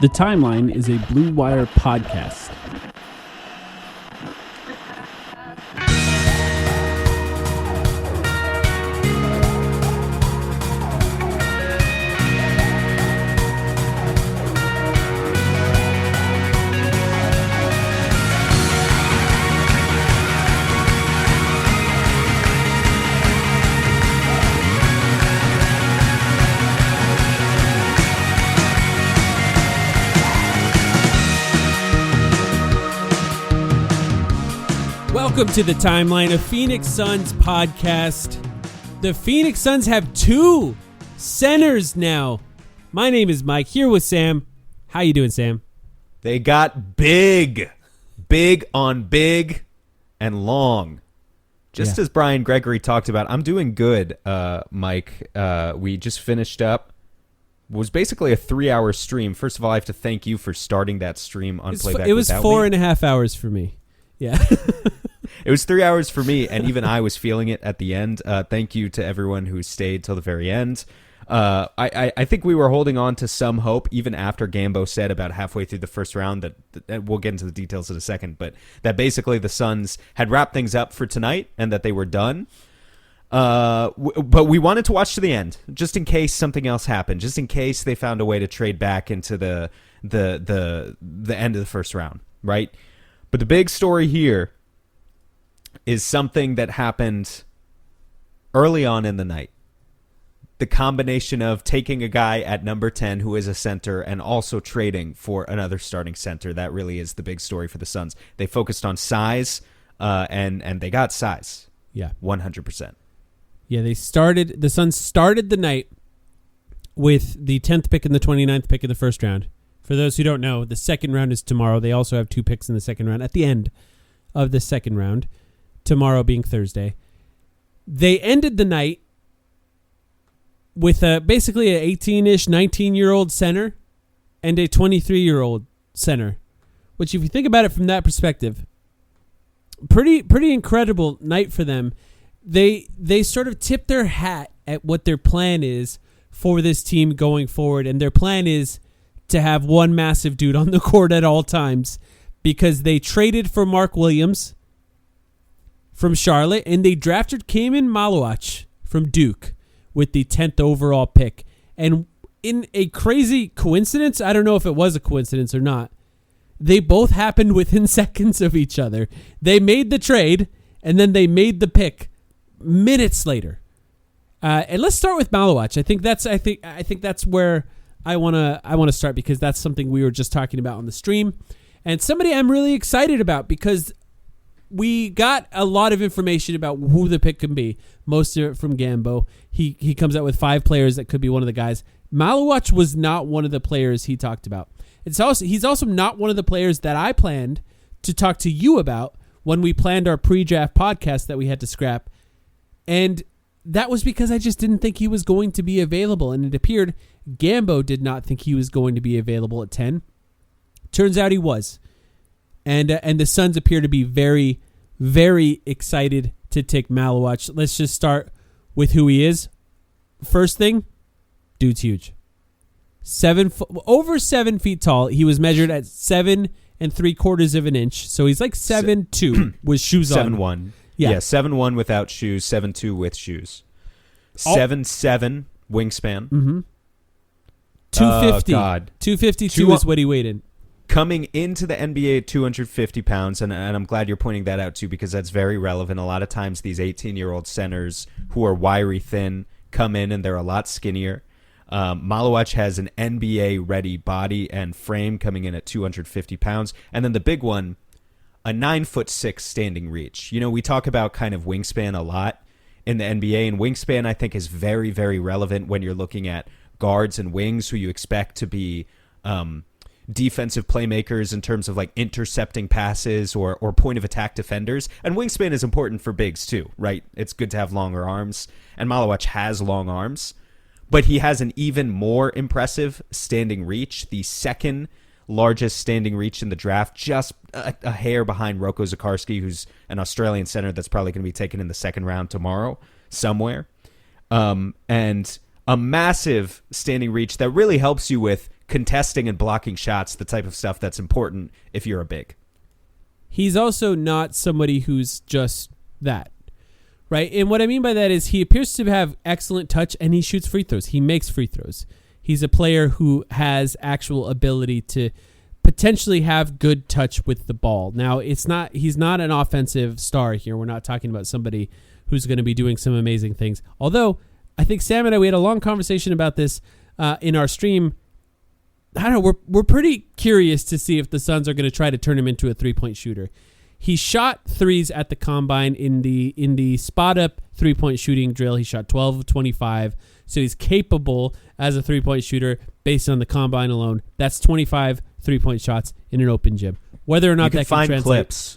The Timeline is a Blue Wire podcast. Welcome to The Timeline, a Phoenix Suns podcast. The Phoenix Suns have two centers now. My name is Mike, here with Sam. How you doing, Sam? They got big on big and long. Just as Brian Gregory talked about, I'm doing good, Mike. We just finished up. It was basically a 3-hour stream. First of all, I have to thank you for starting that stream on Playback. It was 4.5 hours for me. Yeah. It was 3 hours for me, and even I was feeling it at the end. Thank you to everyone who stayed till the very end. I think we were holding on to some hope, even after Gambo said about halfway through the first round, that we'll get into the details in a second, but that basically the Suns had wrapped things up for tonight and that they were done. But we wanted to watch to the end, just in case something else happened, just in case they found a way to trade back into the end of the first round, right? But the big story here is something that happened early on in the night. The combination of taking a guy at number 10 who is a center and also trading for another starting center. That really is the big story for the Suns. They focused on size, and they got size. Yeah. 100%. Yeah, the Suns started the night with the 10th pick and the 29th pick in the first round. For those who don't know, the second round is tomorrow. They also have 2 picks in the second round at the end of the second round, tomorrow being Thursday. They ended the night with basically an 18-ish, 19-year-old center and a 23-year-old center, which if you think about it from that perspective, pretty incredible night for them. They sort of tip their hat at what their plan is for this team going forward, and their plan is to have one massive dude on the court at all times, because they traded for Mark Williams from Charlotte and they drafted Kaman Maluach from Duke with the 10th overall pick. And in a crazy coincidence, I don't know if it was a coincidence or not, they both happened within seconds of each other. They made the trade and then they made the pick minutes later. And let's start with Maluach. I think that's where I want to start, because that's something we were just talking about on the stream, and somebody I'm really excited about because we got a lot of information about who the pick can be. Most of it from Gambo. He comes out with 5 players that could be one of the guys. Maluach was not one of the players he talked about. He's also not one of the players that I planned to talk to you about when we planned our pre-draft podcast that we had to scrap, and that was because I just didn't think he was going to be available, and it appeared Gambo did not think he was going to be available at 10. Turns out he was. And the Suns appear to be very, very excited to take Maluach. Let's just start with who he is. First thing, dude's huge. Over 7 feet tall. He was measured at 7 3/4 of an inch. So he's like 7'2" with shoes on. 7'1". Yeah, 7'1" without shoes, 7'2" with shoes. 7'7" wingspan. Mm-hmm. 250. 252 is what he weighed in. Coming into the NBA at 250 pounds, and I'm glad you're pointing that out too, because that's very relevant. A lot of times these 18-year-old centers who are wiry thin come in and they're a lot skinnier. Maluach has an NBA-ready body and frame coming in at 250 pounds. And then the big one, a 9'6" standing reach. You know, we talk about kind of wingspan a lot in the NBA, and wingspan I think is very, very relevant when you're looking at guards and wings who you expect to be defensive playmakers in terms of like intercepting passes or point of attack defenders. And wingspan is important for bigs too, right? It's good to have longer arms, and Maluach has long arms, but he has an even more impressive standing reach, the second largest standing reach in the draft, just a hair behind Roko Zakarski, who's an Australian center that's probably going to be taken in the second round tomorrow somewhere. And a massive standing reach that really helps you with contesting and blocking shots, the type of stuff that's important if you're a big. He's also not somebody who's just that, right? And what I mean by that is he appears to have excellent touch and he shoots free throws. He makes free throws. He's a player who has actual ability to potentially have good touch with the ball. Now, he's not an offensive star here. We're not talking about somebody who's going to be doing some amazing things. Although, I think Sam and I, we had a long conversation about this in our stream. I don't know, we're pretty curious to see if the Suns are going to try to turn him into a three-point shooter. He shot threes at the combine in the spot-up three-point shooting drill. He shot 12 of 25, so he's capable as a three-point shooter based on the combine alone. That's 25 three-point shots in an open gym. Whether or not that can find translate. Clips.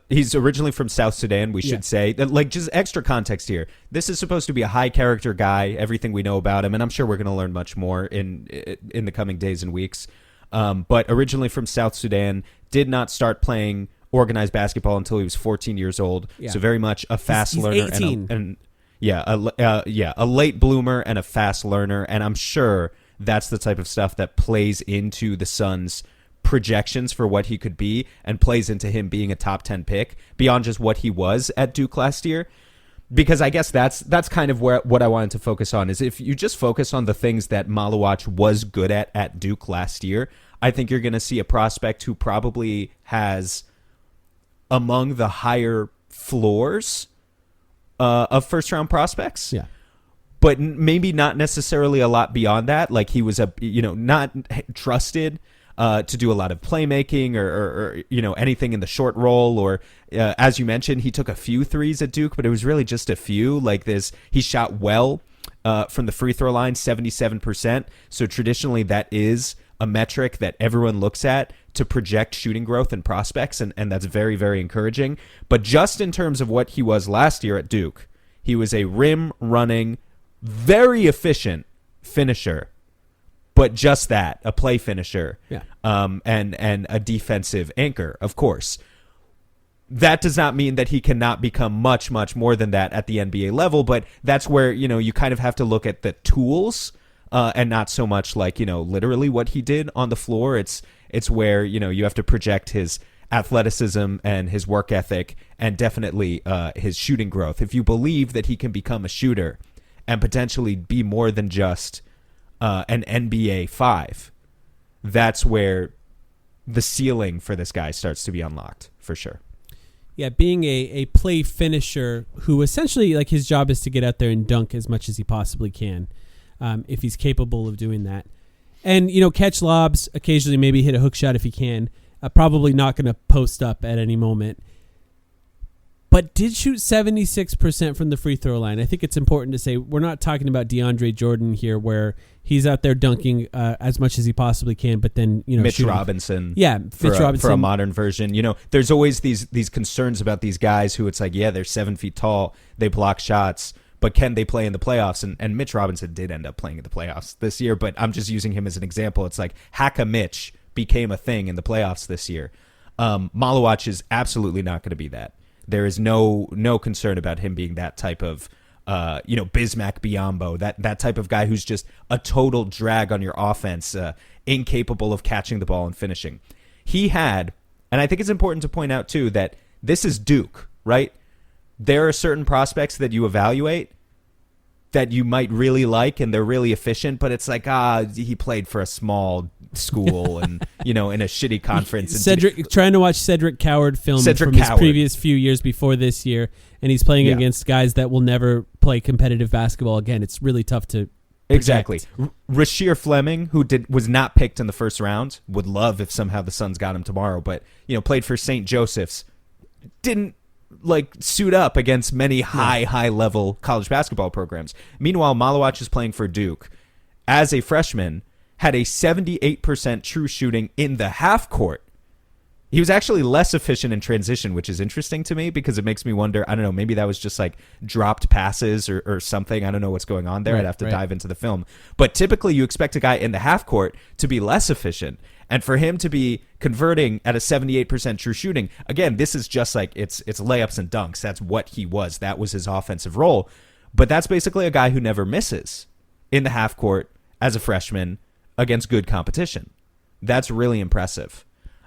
He's originally from South Sudan, we should say. Like, just extra context here. This is supposed to be a high-character guy, everything we know about him, and I'm sure we're going to learn much more in the coming days and weeks. But originally from South Sudan, did not start playing organized basketball until he was 14 years old. Yeah. So very much a fast he's learner. 18. A late bloomer and a fast learner, and I'm sure that's the type of stuff that plays into the Suns' projections for what he could be and plays into him being a top 10 pick beyond just what he was at Duke last year. Because I guess that's kind of what I wanted to focus on, is if you just focus on the things that Maluach was good at Duke last year, I think you're going to see a prospect who probably has among the higher floors of first-round prospects. Yeah. But maybe not necessarily a lot beyond that. Like, he was not trusted to do a lot of playmaking or anything in the short roll, or as you mentioned, he took a few threes at Duke, but it was really just a few. Like this, he shot well from the free throw line, 77%. So traditionally, that is a metric that everyone looks at to project shooting growth and prospects, and that's very, very encouraging. But just in terms of what he was last year at Duke, he was a rim running, very efficient finisher. But just that, a play finisher, and a defensive anchor, of course. That does not mean that he cannot become much, much more than that at the NBA level, but that's where, you kind of have to look at the tools and not so much like, literally what he did on the floor. It's where, you have to project his athleticism and his work ethic and definitely his shooting growth. If you believe that he can become a shooter and potentially be more than just an NBA 5, that's where the ceiling for this guy starts to be unlocked, for sure. Yeah, being a play finisher who essentially, like, his job is to get out there and dunk as much as he possibly can, if he's capable of doing that. And, catch lobs, occasionally maybe hit a hook shot if he can. Probably not going to post up at any moment. But did shoot 76% from the free throw line. I think it's important to say we're not talking about DeAndre Jordan here, where he's out there dunking as much as he possibly can, but then Mitch shooting. Robinson. Yeah, Mitch Robinson for a modern version. There's always these concerns about these guys who it's like, yeah, they're 7 feet tall, they block shots, but can they play in the playoffs? And Mitch Robinson did end up playing in the playoffs this year, but I'm just using him as an example. It's like Haka Mitch became a thing in the playoffs this year. Maluach is absolutely not going to be that. There is no concern about him being that type of, Bismack Biyombo, that type of guy who's just a total drag on your offense, incapable of catching the ball and finishing. He had, and I think it's important to point out too, that this is Duke, right? There are certain prospects that you evaluate that you might really like and they're really efficient, but it's like, he played for a small school and, in a shitty conference. Trying to watch Cedric Coward film his previous few years before this year, and he's playing against guys that will never play competitive basketball again. It's really tough to project. Exactly. Rasheer Fleming, who was not picked in the first round, would love if somehow the Suns got him tomorrow, but, played for St. Joseph's, didn't suit up against many high level college basketball programs. Meanwhile, Maluach is playing for Duke as a freshman, had a 78% true shooting in the half court. He was actually less efficient in transition, which is interesting to me because it makes me wonder, I don't know, maybe that was just like dropped passes or something. I don't know what's going on there. I'd have to dive into the film. But typically you expect a guy in the half court to be less efficient. And for him to be converting at a 78% true shooting, again, this is just like it's layups and dunks. That's what he was. That was his offensive role. But that's basically a guy who never misses in the half court as a freshman against good competition. That's really impressive.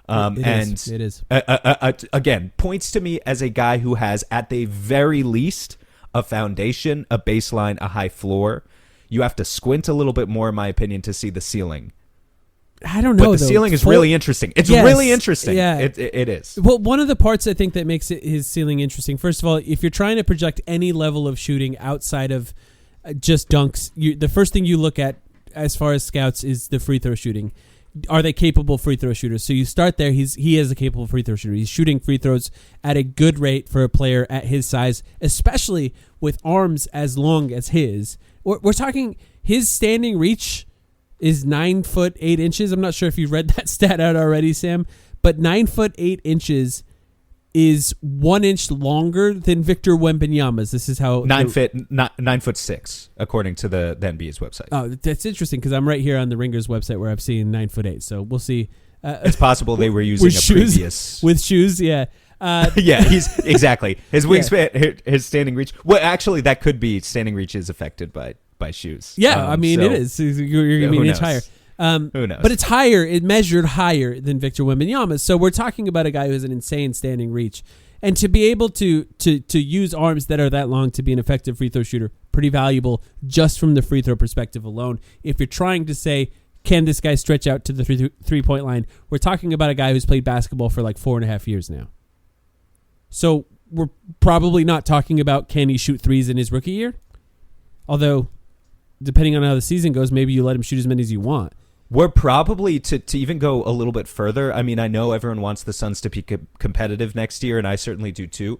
It is. Again, points to me as a guy who has, at the very least, a foundation, a baseline, a high floor. You have to squint a little bit more, in my opinion, to see the ceiling. I don't know. But the ceiling is really interesting. It's really interesting. Yeah. It is. Well, one of the parts I think that makes his ceiling interesting, first of all, if you're trying to project any level of shooting outside of just dunks, the first thing you look at as far as scouts is the free throw shooting. Are they capable free throw shooters? So you start there. He is a capable free throw shooter. He's shooting free throws at a good rate for a player at his size, especially with arms as long as his. We're talking his standing reach is 9'8". I'm not sure if you read that stat out already, Sam, but 9'8" is 1 inch longer than Victor Wembanyama's. This is how 9'6", according to the NBA's website. Oh, that's interesting because I'm right here on the Ringers website where I've seen 9'8". So we'll see. It's possible they were using a previous with shoes. Yeah. Yeah, he's exactly his wingspan, his standing reach. Well, actually, that could be standing reach is affected by shoes. Yeah, I mean it is. You're going to be an inch higher. Who knows? But it's higher. It measured higher than Victor Wembanyama. So we're talking about a guy who has an insane standing reach, and to be able to use arms that are that long to be an effective free throw shooter, pretty valuable just from the free throw perspective alone. If you're trying to say, can this guy stretch out to the 3-point line? We're talking about a guy who's played basketball for like 4.5 years now. So we're probably not talking about can he shoot threes in his rookie year, although depending on how the season goes, maybe you let him shoot as many as you want. We're probably, to even go a little bit further, I mean, I know everyone wants the Suns to be competitive next year, and I certainly do too,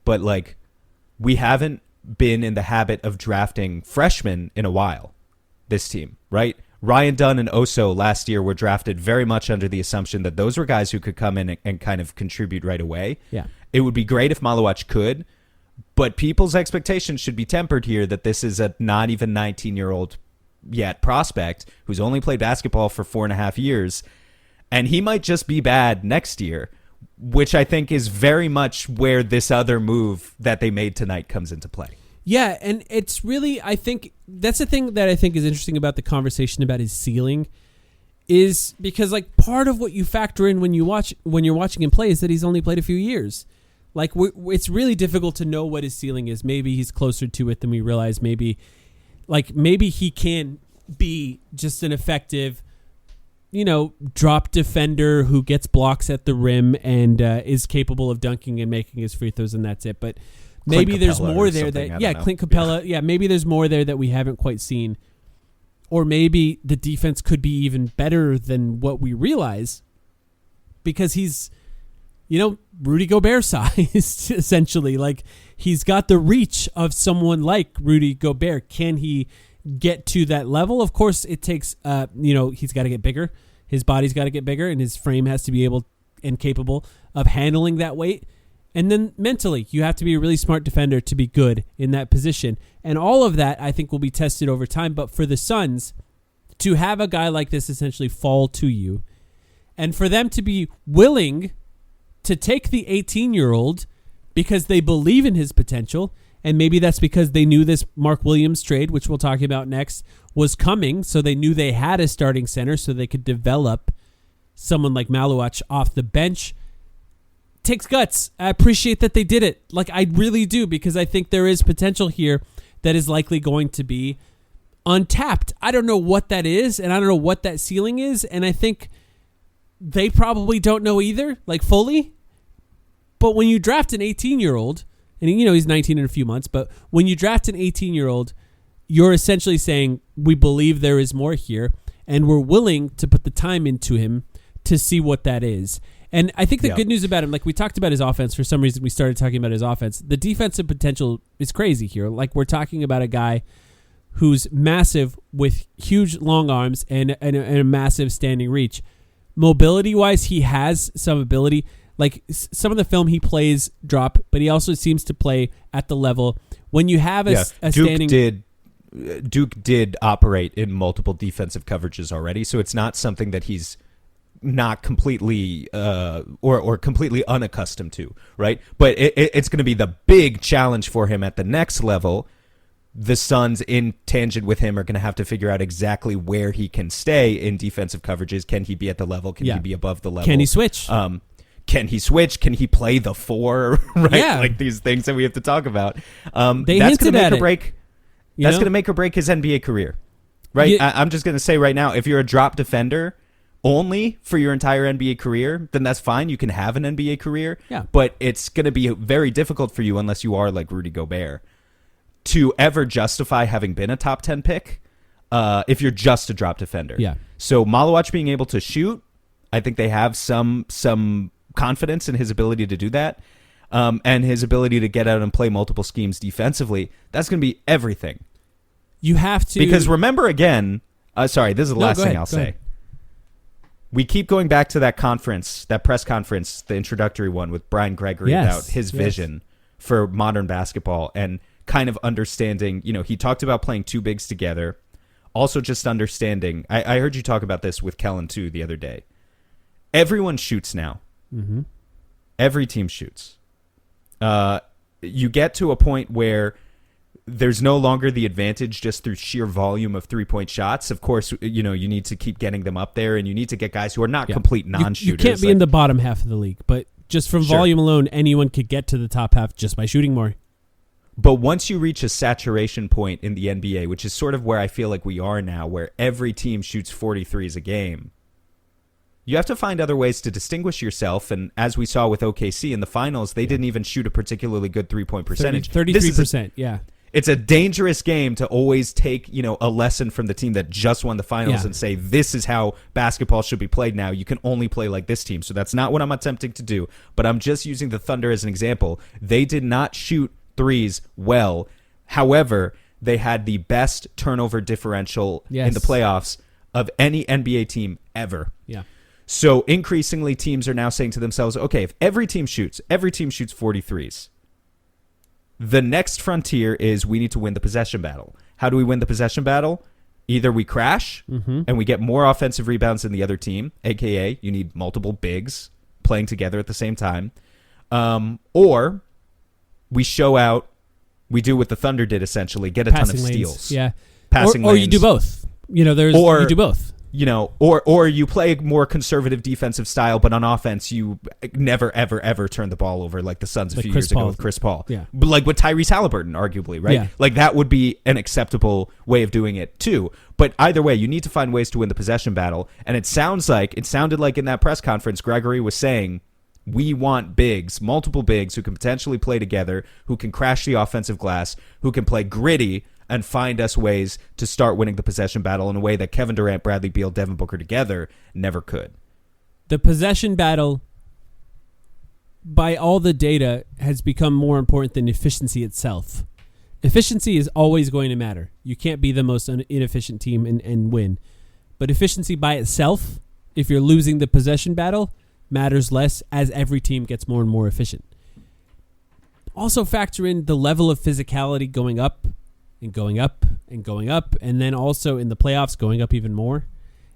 but like, we haven't been in the habit of drafting freshmen in a while, this team, right? Ryan Dunn and Oso last year were drafted very much under the assumption that those were guys who could come in and kind of contribute right away. Yeah. It would be great if Maluach could, but people's expectations should be tempered here that this is a not even 19-year-old yet prospect who's only played basketball for 4.5 years, and he might just be bad next year, which I think is very much where this other move that they made tonight comes into play. Yeah, and it's really, I think, that's the thing that I think is interesting about the conversation about his ceiling, is because like part of what you factor in when you're watching him play is that he's only played a few years. Like it's really difficult to know what his ceiling is. Maybe he's closer to it than we realize. Maybe he can be just an effective, drop defender who gets blocks at the rim and is capable of dunking and making his free throws, and that's it. But maybe there's more there Clint Capella. Yeah, maybe there's more there that we haven't quite seen. Or maybe the defense could be even better than what we realize because he's, Rudy Gobert sized, essentially. Like, he's got the reach of someone like Rudy Gobert. Can he get to that level? Of course, it takes, he's got to get bigger. His body's got to get bigger, and his frame has to be able and capable of handling that weight. And then mentally, you have to be a really smart defender to be good in that position. And all of that, I think, will be tested over time. But for the Suns, to have a guy like this essentially fall to you, and for them to be willing to take the 18-year-old because they believe in his potential, and maybe that's because they knew this Mark Williams trade, which we'll talk about next, was coming, so they knew they had a starting center so they could develop someone like Maluach off the bench. Takes guts. I appreciate that they did it. Like, I really do, because I think there is potential here that is likely going to be untapped. I don't know what that is, and I don't know what that ceiling is, and I think they probably don't know either, like fully. But when you draft an 18-year-old, and he's 19 in a few months, but when you draft an 18-year-old, you're essentially saying, we believe there is more here, and we're willing to put the time into him to see what that is. And I think the good news about him, like we talked about his offense, for some reason we started talking about his offense. The defensive potential is crazy here. Like, we're talking about a guy who's massive with huge long arms and a massive standing reach. Mobility-wise, he has some ability. Like, some of the film he plays drop, but he also seems to play at the level. When you have a standing... Duke did operate in multiple defensive coverages already, so it's not something that he's not completely or completely unaccustomed to, right? But it's going to be the big challenge for him at the next level the Suns, in tangent with him, are going to have to figure out exactly where he can stay in defensive coverages. Can he be at the level? Can he be above the level? Can he switch? Can he switch? Can he play the 4? Right? Yeah. Like these things that we have to talk about. They that's going hinted to make at or it. break. You That's know? going to make or break his NBA career. Right? I'm just going to say right now, if you're a drop defender only for your entire NBA career, then that's fine. You can have an NBA career. Yeah. But it's going to be very difficult for you unless you are like Rudy Gobert to ever justify having been a top 10 pick if you're just a drop defender. Yeah. So Malawach being able to shoot, I think they have some confidence in his ability to do that. And his ability to get out and play multiple schemes defensively, that's going to be everything. You have to... Because remember again, sorry, this is the last thing I'll say. We keep going back to that conference, that press conference, the introductory one with Brian Gregory about his vision for modern basketball and kind of understanding, he talked about playing two bigs together. Also just understanding, I heard you talk about this with Kellen too the other day. Everyone shoots now. Mm-hmm. Every team shoots. You get to a point where there's no longer the advantage just through sheer volume of three-point shots. Of course, you need to keep getting them up there, and you need to get guys who are not complete non-shooters. You can't be in the bottom half of the league, but just from volume alone, anyone could get to the top half just by shooting more. But once you reach a saturation point in the NBA, which is sort of where I feel like we are now, where every team shoots 43s a game, you have to find other ways to distinguish yourself. And as we saw with OKC in the finals, they didn't even shoot a particularly good three-point percentage. 33%, yeah. It's a dangerous game to always take, a lesson from the team that just won the finals and say, this is how basketball should be played now. You can only play like this team. So that's not what I'm attempting to do. But I'm just using the Thunder as an example. They did not shoot threes well. However, they had the best turnover differential in the playoffs of any NBA team ever. Yeah. So increasingly, teams are now saying to themselves, okay, if every team shoots 43s, the next frontier is we need to win the possession battle. How do we win the possession battle? Either we crash and we get more offensive rebounds than the other team, a.k.a. you need multiple bigs playing together at the same time, or we show out, we do what the Thunder did essentially, get a Passing ton of lanes. steals. Yeah. Passing or lanes. you do both. You do both. Or you play a more conservative defensive style, but on offense you never, ever, ever turn the ball over like the Suns a few years ago with Chris Paul. Yeah. But like with Tyrese Halliburton, arguably, right? Yeah. Like that would be an acceptable way of doing it too. But either way, you need to find ways to win the possession battle. And it sounded like in that press conference, Gregory was saying, we want bigs, multiple bigs who can potentially play together, who can crash the offensive glass, who can play gritty, and find us ways to start winning the possession battle in a way that Kevin Durant, Bradley Beal, Devin Booker together never could. The possession battle, by all the data, has become more important than efficiency itself. Efficiency is always going to matter. You can't be the most inefficient team and win. But efficiency by itself, if you're losing the possession battle, matters less as every team gets more and more efficient. Also factor in the level of physicality going up and going up and going up, and then also in the playoffs going up even more.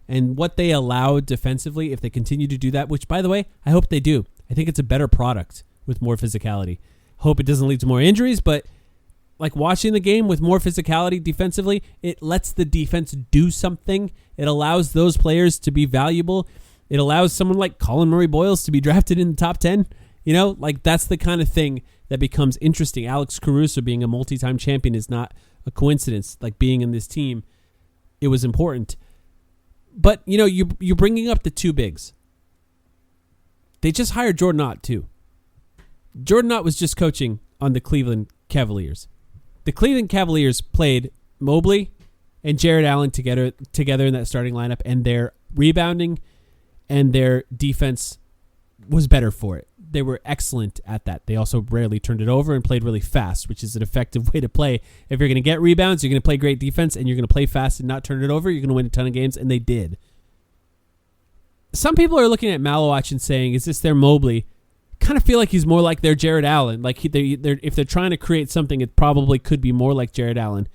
And what they allow defensively, if they continue to do that, which, by the way, I hope they do. I think it's a better product with more physicality. Hope it doesn't lead to more injuries, but like watching the game with more physicality defensively, it lets the defense do something. It allows those players to be valuable. It allows someone like Colin Murray-Boyles to be drafted in the top 10. Like that's the kind of thing that becomes interesting. Alex Caruso being a multi-time champion is not a coincidence. Like being in this team, it was important. But, you're bringing up the two bigs. They just hired Jordan Ott, too. Jordan Ott was just coaching on the Cleveland Cavaliers. The Cleveland Cavaliers played Mobley and Jared Allen together in that starting lineup, and their rebounding and their defense was better for it. They were excellent at that. They also rarely turned it over and played really fast, which is an effective way to play. If you're going to get rebounds, you're going to play great defense, and you're going to play fast and not turn it over, you're going to win a ton of games, and they did. Some people are looking at Malawach and saying, is this their Mobley? Kind of feel like he's more like their Jared Allen. Like if they're trying to create something, it probably could be more like Jared Allen.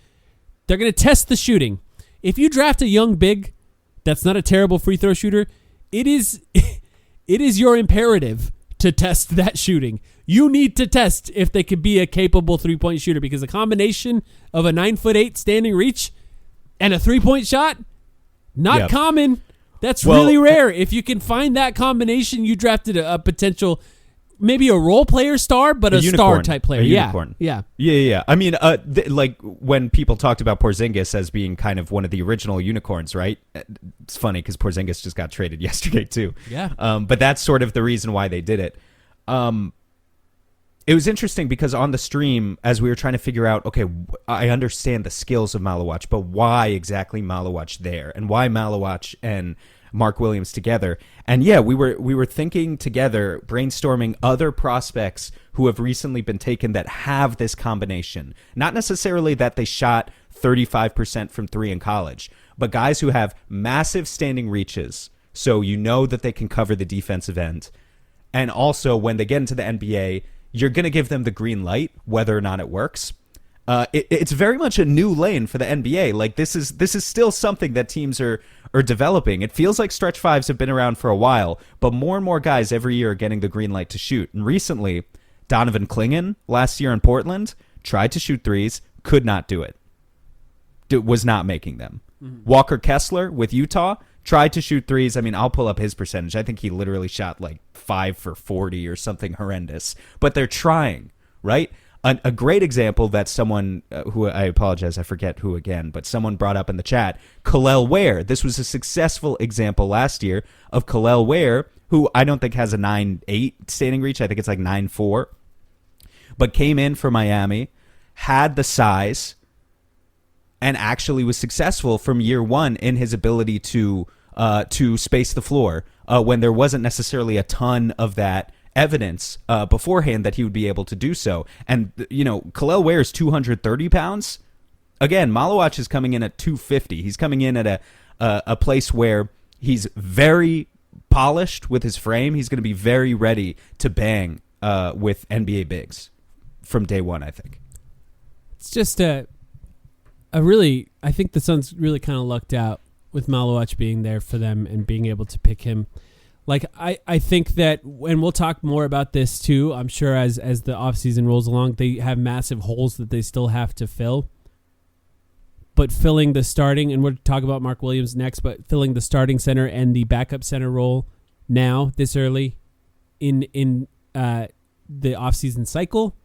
They're going to test the shooting. If you draft a young big that's not a terrible free throw shooter, it is your imperative to test that shooting. You need to test if they could be a capable 3-point shooter, because the combination of a 9'8" standing reach and a 3-point shot, not common. That's really rare. If you can find that combination, you drafted a potential, maybe a role player star, but a star type player. A unicorn. Yeah. I mean, like when people talked about Porzingis as being kind of one of the original unicorns, right? It's funny because Porzingis just got traded yesterday too. Yeah. But that's sort of the reason why they did it. It was interesting because on the stream, as we were trying to figure out, okay, I understand the skills of Malawach, but why exactly Malawach there, and why Malawach and Mark Williams together? And yeah, we were thinking together, brainstorming other prospects who have recently been taken that have this combination. Not necessarily that they shot 35% from three in college, but guys who have massive standing reaches, so you know that they can cover the defensive end. And also, when they get into the NBA, you're going to give them the green light, whether or not it works. It's very much a new lane for the NBA. Like this is still something that teams are developing. It feels like stretch fives have been around for a while, but more and more guys every year are getting the green light to shoot. And recently, Donovan Clingan last year in Portland tried to shoot threes, could not do it. Was not making them. Mm-hmm. Walker Kessler with Utah tried to shoot threes. I mean, I'll pull up his percentage. I think he literally shot like 5 for 40 or something horrendous. But they're trying, right? A great example that someone who, I apologize, I forget who again, but someone brought up in the chat, Kel'el Ware. This was a successful example last year of Kel'el Ware, who I don't think has a 9.8 standing reach. I think it's like 9.4. But came in for Miami, had the size, and actually was successful from year one in his ability to space the floor when there wasn't necessarily a ton of that evidence beforehand that he would be able to do so. And, you know, Kel'el Ware is 230 pounds. Again, Malawach is coming in at 250. He's coming in at a place where he's very polished with his frame. He's going to be very ready to bang with NBA bigs from day one, I think. It's just I think the Suns really kind of lucked out with Malawach being there for them and being able to pick him. Like, I think that, and we'll talk more about this too, I'm sure as the offseason rolls along, they have massive holes that they still have to fill. But filling the starting, and we'll talk about Mark Williams next, but filling the starting center and the backup center role now, this early in the offseason cycle,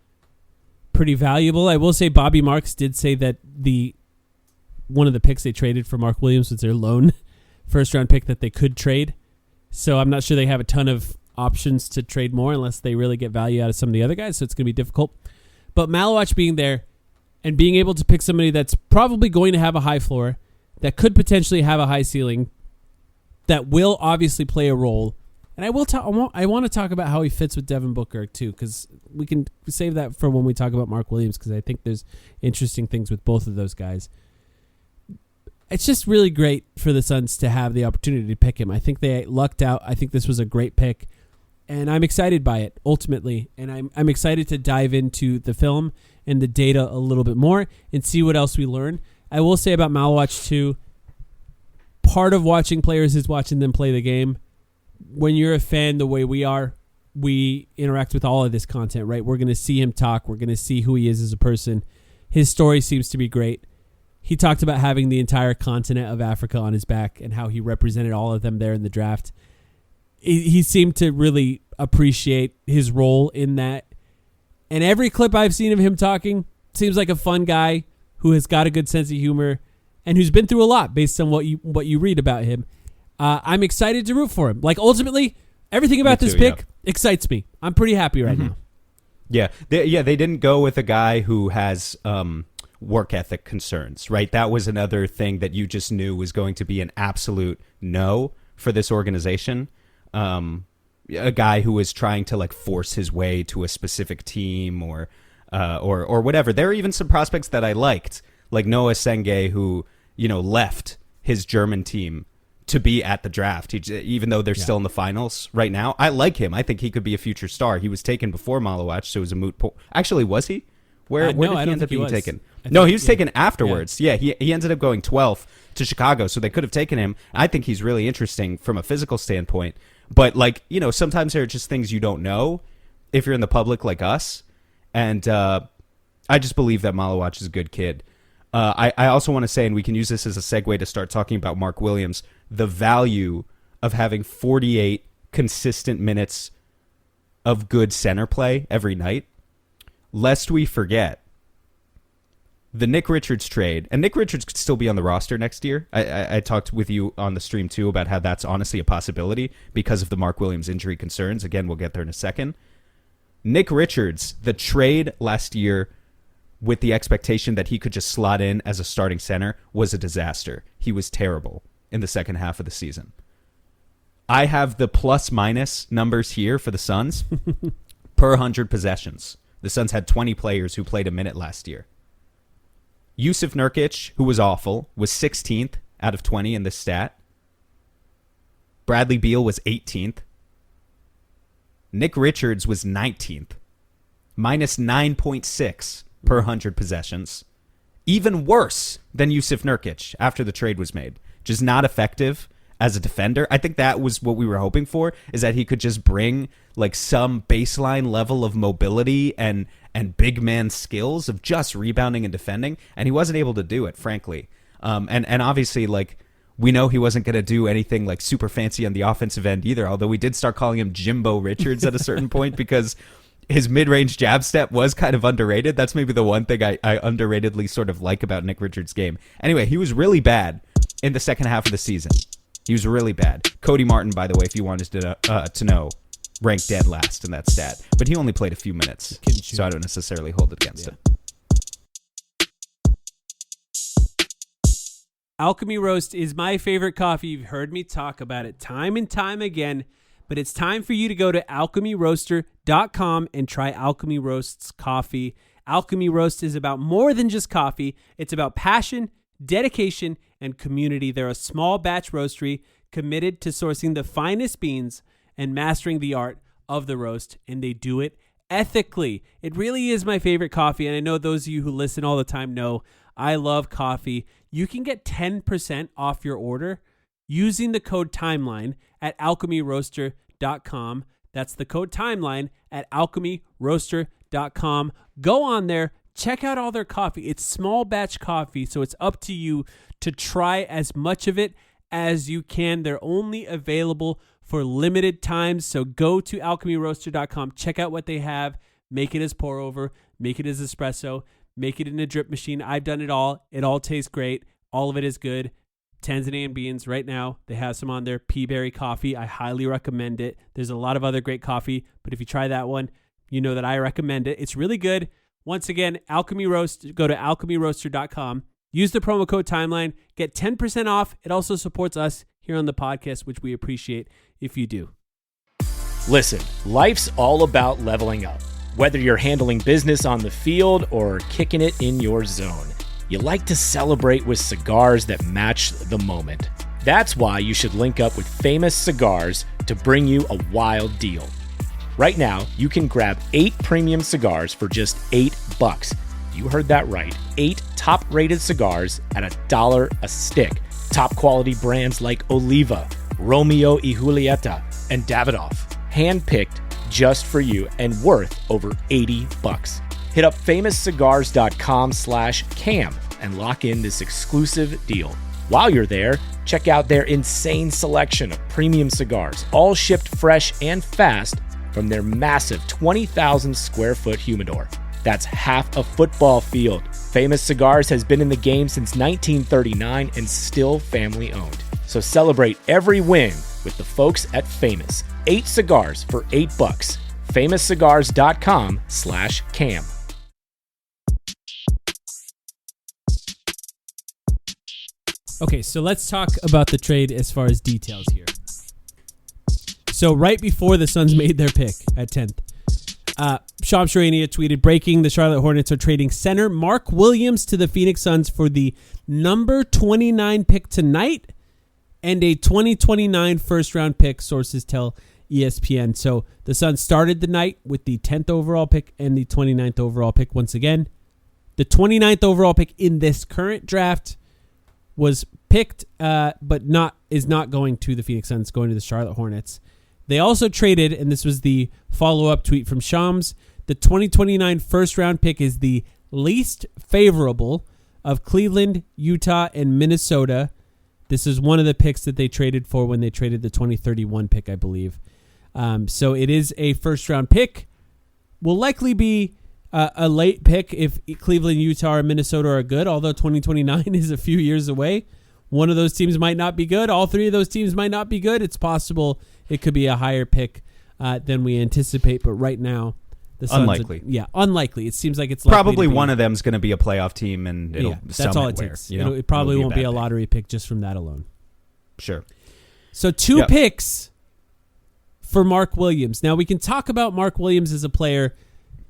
pretty valuable. I will say Bobby Marks did say that one of the picks they traded for Mark Williams was their lone first-round pick that they could trade. So I'm not sure they have a ton of options to trade more unless they really get value out of some of the other guys, so it's going to be difficult. But Malawach being there and being able to pick somebody that's probably going to have a high floor, that could potentially have a high ceiling, that will obviously play a role. And I want to talk about how he fits with Devin Booker too, because we can save that for when we talk about Mark Williams, because I think there's interesting things with both of those guys. It's just really great for the Suns to have the opportunity to pick him. I think they lucked out. I think this was a great pick, and I'm excited by it ultimately. And I'm excited to dive into the film and the data a little bit more and see what else we learn. I will say about Malawach too, part of watching players is watching them play the game. When you're a fan the way we are, we interact with all of this content, right? We're going to see him talk. We're going to see who he is as a person. His story seems to be great. He talked about having the entire continent of Africa on his back and how he represented all of them there in the draft. He seemed to really appreciate his role in that. And every clip I've seen of him talking seems like a fun guy who has got a good sense of humor and who's been through a lot based on what you read about him. I'm excited to root for him. Like, ultimately, everything about this pick excites me. I'm pretty happy right now. Yeah. They didn't go with a guy who has work ethic concerns, right? That was another thing that you just knew was going to be an absolute no for this organization. A guy who was trying to like force his way to a specific team or whatever. There are even some prospects that I liked, like Noah Senge, who, you know, left his German team to be at the draft, even though they're still in the finals right now. I like him. I think he could be a future star. He was taken before Malawach, so it was a moot point. Actually, was he? Where did he end up being taken? No, he was taken afterwards. Yeah, he ended up going 12th to Chicago, so they could have taken him. I think he's really interesting from a physical standpoint. But, like, you know, sometimes there are just things you don't know if you're in the public like us. And I just believe that Malawach is a good kid. I also want to say, and we can use this as a segue to start talking about Mark Williams, the value of having 48 consistent minutes of good center play every night. Lest we forget, the Nick Richards trade, and Nick Richards could still be on the roster next year. I talked with you on the stream, too, about how that's honestly a possibility because of the Mark Williams injury concerns. Again, we'll get there in a second. Nick Richards, the trade last year with the expectation that he could just slot in as a starting center, was a disaster. He was terrible in the second half of the season. I have the plus-minus numbers here for the Suns per 100 possessions. The Suns had 20 players who played a minute last year. Yusuf Nurkic, who was awful, was 16th out of 20 in this stat. Bradley Beal was 18th. Nick Richards was 19th. Minus 9.6 per 100 possessions. Even worse than Yusuf Nurkic after the trade was made. Just not effective as a defender. I think that was what we were hoping for, is that he could just bring like some baseline level of mobility and big man skills of just rebounding and defending, and he wasn't able to do it, frankly. And obviously, like, we know he wasn't going to do anything like super fancy on the offensive end either, although we did start calling him Jimbo Richards at a certain point because his mid-range jab step was kind of underrated. That's maybe the one thing I underratedly sort of like about Nick Richards' game. Anyway, he was really bad in the second half of the season. He was really bad. Cody Martin, by the way, if you wanted to know, ranked dead last in that stat. But he only played a few minutes, so I don't necessarily hold it against him. Alchemy Roast is my favorite coffee. You've heard me talk about it time and time again, but it's time for you to go to alchemyroaster.com and try Alchemy Roast's coffee. Alchemy Roast is about more than just coffee. It's about passion, dedication, and community. They're a small batch roastery committed to sourcing the finest beans and mastering the art of the roast, and they do it ethically. It really is my favorite coffee, and I know those of you who listen all the time know I love coffee. You can get 10% off your order using the code TIMELINE at alchemyroaster.com. That's the code TIMELINE at alchemyroaster.com. Go on there, check out all their coffee. It's small batch coffee, so it's up to you to try as much of it as you can. They're only available for limited times, so go to alchemyroaster.com, check out what they have, make it as pour over, make it as espresso, make it in a drip machine. I've done it all. It all tastes great. All of it is good. Tanzanian and beans right now. They have some on there. Peaberry coffee. I highly recommend it. There's a lot of other great coffee, but if you try that one, you know that I recommend it. It's really good. Once again, Alchemy Roast. Go to alchemyroaster.com. Use the promo code TIMELINE. Get 10% off. It also supports us here on the podcast, which we appreciate if you do. Listen, life's all about leveling up. Whether you're handling business on the field or kicking it in your zone, you like to celebrate with cigars that match the moment. That's why you should link up with Famous Cigars to bring you a wild deal. Right now, you can grab 8 premium cigars for just $8. You heard that right. 8 top-rated cigars at $1 a stick. Top quality brands like Oliva, Romeo y Julieta, and Davidoff. Handpicked just for you and worth over $80. Hit up famouscigars.com/cam and lock in this exclusive deal. While you're there, check out their insane selection of premium cigars, all shipped fresh and fast from their massive 20,000 square foot humidor. That's half a football field. Famous Cigars has been in the game since 1939 and still family owned. So celebrate every win with the folks at Famous. 8 cigars for $8. famouscigars.com/cam. Okay, so let's talk about the trade as far as details here. So right before the Suns made their pick at 10th, Shams Charania tweeted, breaking, the Charlotte Hornets are trading center Mark Williams to the Phoenix Suns for the number 29 pick tonight and a 2029 first-round pick, sources tell ESPN. So the Suns started the night with the 10th overall pick and the 29th overall pick once again. The 29th overall pick in this current draft was picked, but is not going to the Phoenix Suns, going to the Charlotte Hornets. They also traded, and this was the follow-up tweet from Shams, the 2029 first-round pick is the least favorable of Cleveland, Utah, and Minnesota. This is one of the picks that they traded for when they traded the 2031 pick, I believe. So it is a first-round pick. Will likely be a late pick if Cleveland, Utah, or Minnesota are good, although 2029 is a few years away. One of those teams might not be good. All three of those teams might not be good. It's possible it could be a higher pick than we anticipate, but right now, the Suns unlikely. Unlikely. It seems like it's probably one of them's going to be a playoff team, and that's all it takes. It probably won't be a lottery pick just from that alone. Sure. So two picks for Mark Williams. Now we can talk about Mark Williams as a player,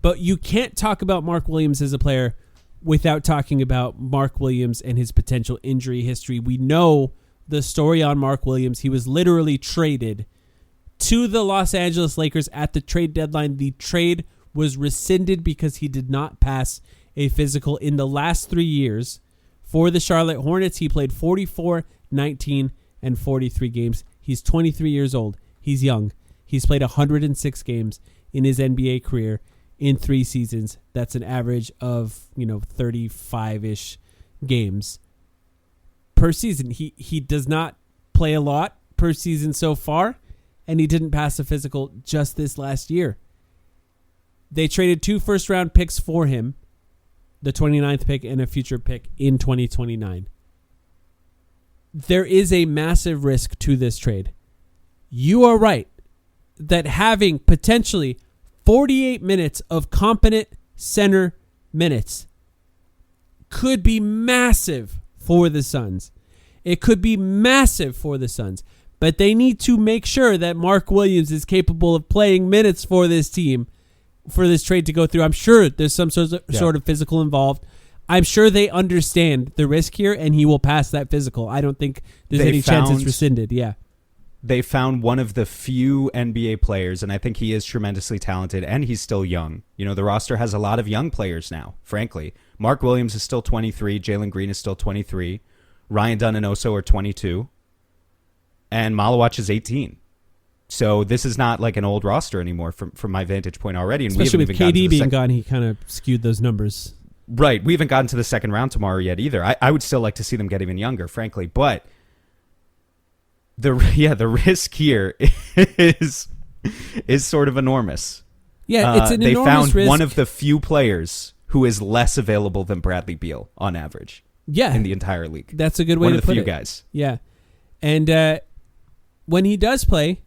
but you can't talk about Mark Williams as a player without talking about Mark Williams and his potential injury history. We know the story on Mark Williams. He was literally traded to the Los Angeles Lakers at the trade deadline. The trade was rescinded because he did not pass a physical in the last 3 years. For the Charlotte Hornets, he played 44, 19, and 43 games. He's 23 years old. He's young. He's played 106 games in his NBA career in 3 seasons. That's an average of, 35-ish games per season. He does not play a lot per season so far, and he didn't pass a physical just this last year. They traded 2 first-round picks for him, the 29th pick and a future pick in 2029. There is a massive risk to this trade. You are right that having potentially 48 minutes of competent center minutes could be massive for the Suns. It could be massive for the Suns, but they need to make sure that Mark Williams is capable of playing minutes for this team for this trade to go through. I'm sure there's some sort of physical involved. I'm sure they understand the risk here, and he will pass that physical. I don't think there's any chance it's rescinded. Yeah. They found one of the few NBA players, and I think he is tremendously talented, and he's still young. The roster has a lot of young players now, frankly. Mark Williams is still 23. Jalen Green is still 23. Ryan Dunn and Oso are 22. And Malawach is 18. So this is not like an old roster anymore from my vantage point already. And especially with KD being gone, he kind of skewed those numbers. Right. We haven't gotten to the second round tomorrow yet either. I would still like to see them get even younger, frankly. But the risk here is sort of enormous. Yeah, it's an they enormous found risk. One of the few players who is less available than Bradley Beal on average. Yeah, in the entire league. That's a good way to put it. One of the few guys. Yeah, and when he does play,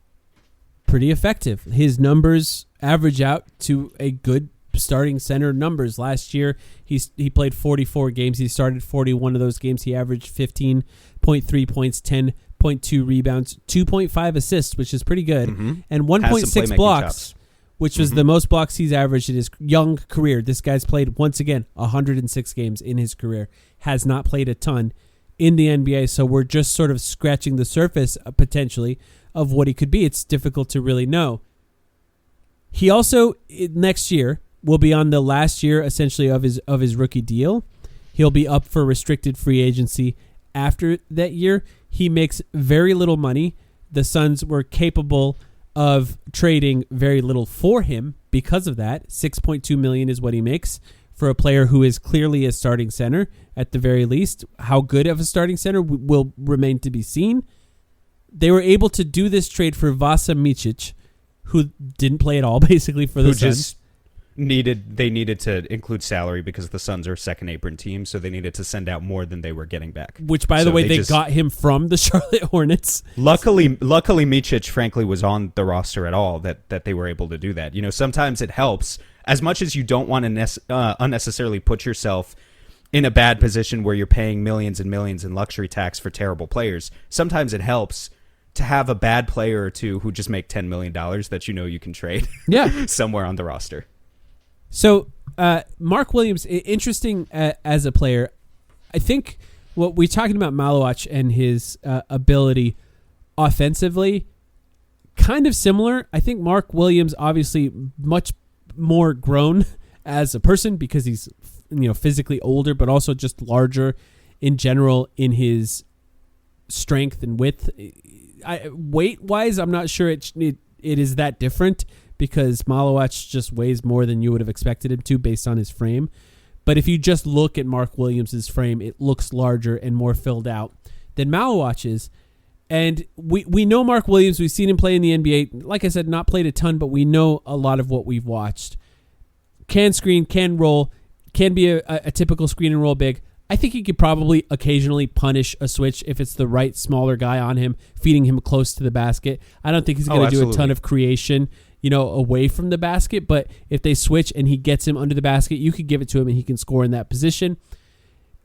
pretty effective. His numbers average out to a good starting center numbers. Last year, he played 44 games. He started 41 of those games. He averaged 15.3 points, 10.2 rebounds, 2.5 assists, which is pretty good, and 1.6 blocks, which was the most blocks he's averaged in his young career. This guy's played, once again, 106 games in his career. Has not played a ton in the NBA, so we're just sort of scratching the surface, potentially, of what he could be. It's difficult to really know. He also, next year, will be on the last year, essentially, of his rookie deal. He'll be up for restricted free agency after that year. He makes very little money. The Suns were capable of trading very little for him because of that. $6.2 million is what he makes for a player who is clearly a starting center, at the very least. How good of a starting center will remain to be seen. They were able to do this trade for Vasa Micic, who didn't play at all, basically, for the Suns. They needed to include salary because the Suns are a second apron team, so they needed to send out more than they were getting back. Which, by the way, they got him from the Charlotte Hornets. Luckily, Micic, frankly, was on the roster at all that they were able to do that. Sometimes it helps. As much as you don't want to unnecessarily put yourself in a bad position where you're paying millions and millions in luxury tax for terrible players, sometimes it helps to have a bad player or two who just make $10 million that you can trade somewhere on the roster. So, Mark Williams, interesting as a player. I think what we're talking about Malawach and his ability offensively, kind of similar. I think Mark Williams, obviously, much more grown as a person because he's physically older, but also just larger in general in his strength and width. Weight wise, I'm not sure it is that different, because Malewicz just weighs more than you would have expected him to based on his frame. But if you just look at Mark Williams' frame, it looks larger and more filled out than Malewicz is. And we know Mark Williams. We've seen him play in the NBA. Like I said, not played a ton, but we know a lot of what we've watched. Can screen, can roll, can be a typical screen and roll big. I think he could probably occasionally punish a switch if it's the right smaller guy on him, feeding him close to the basket. I don't think he's going to do a ton of creation, away from the basket. But if they switch and he gets him under the basket, you could give it to him and he can score in that position.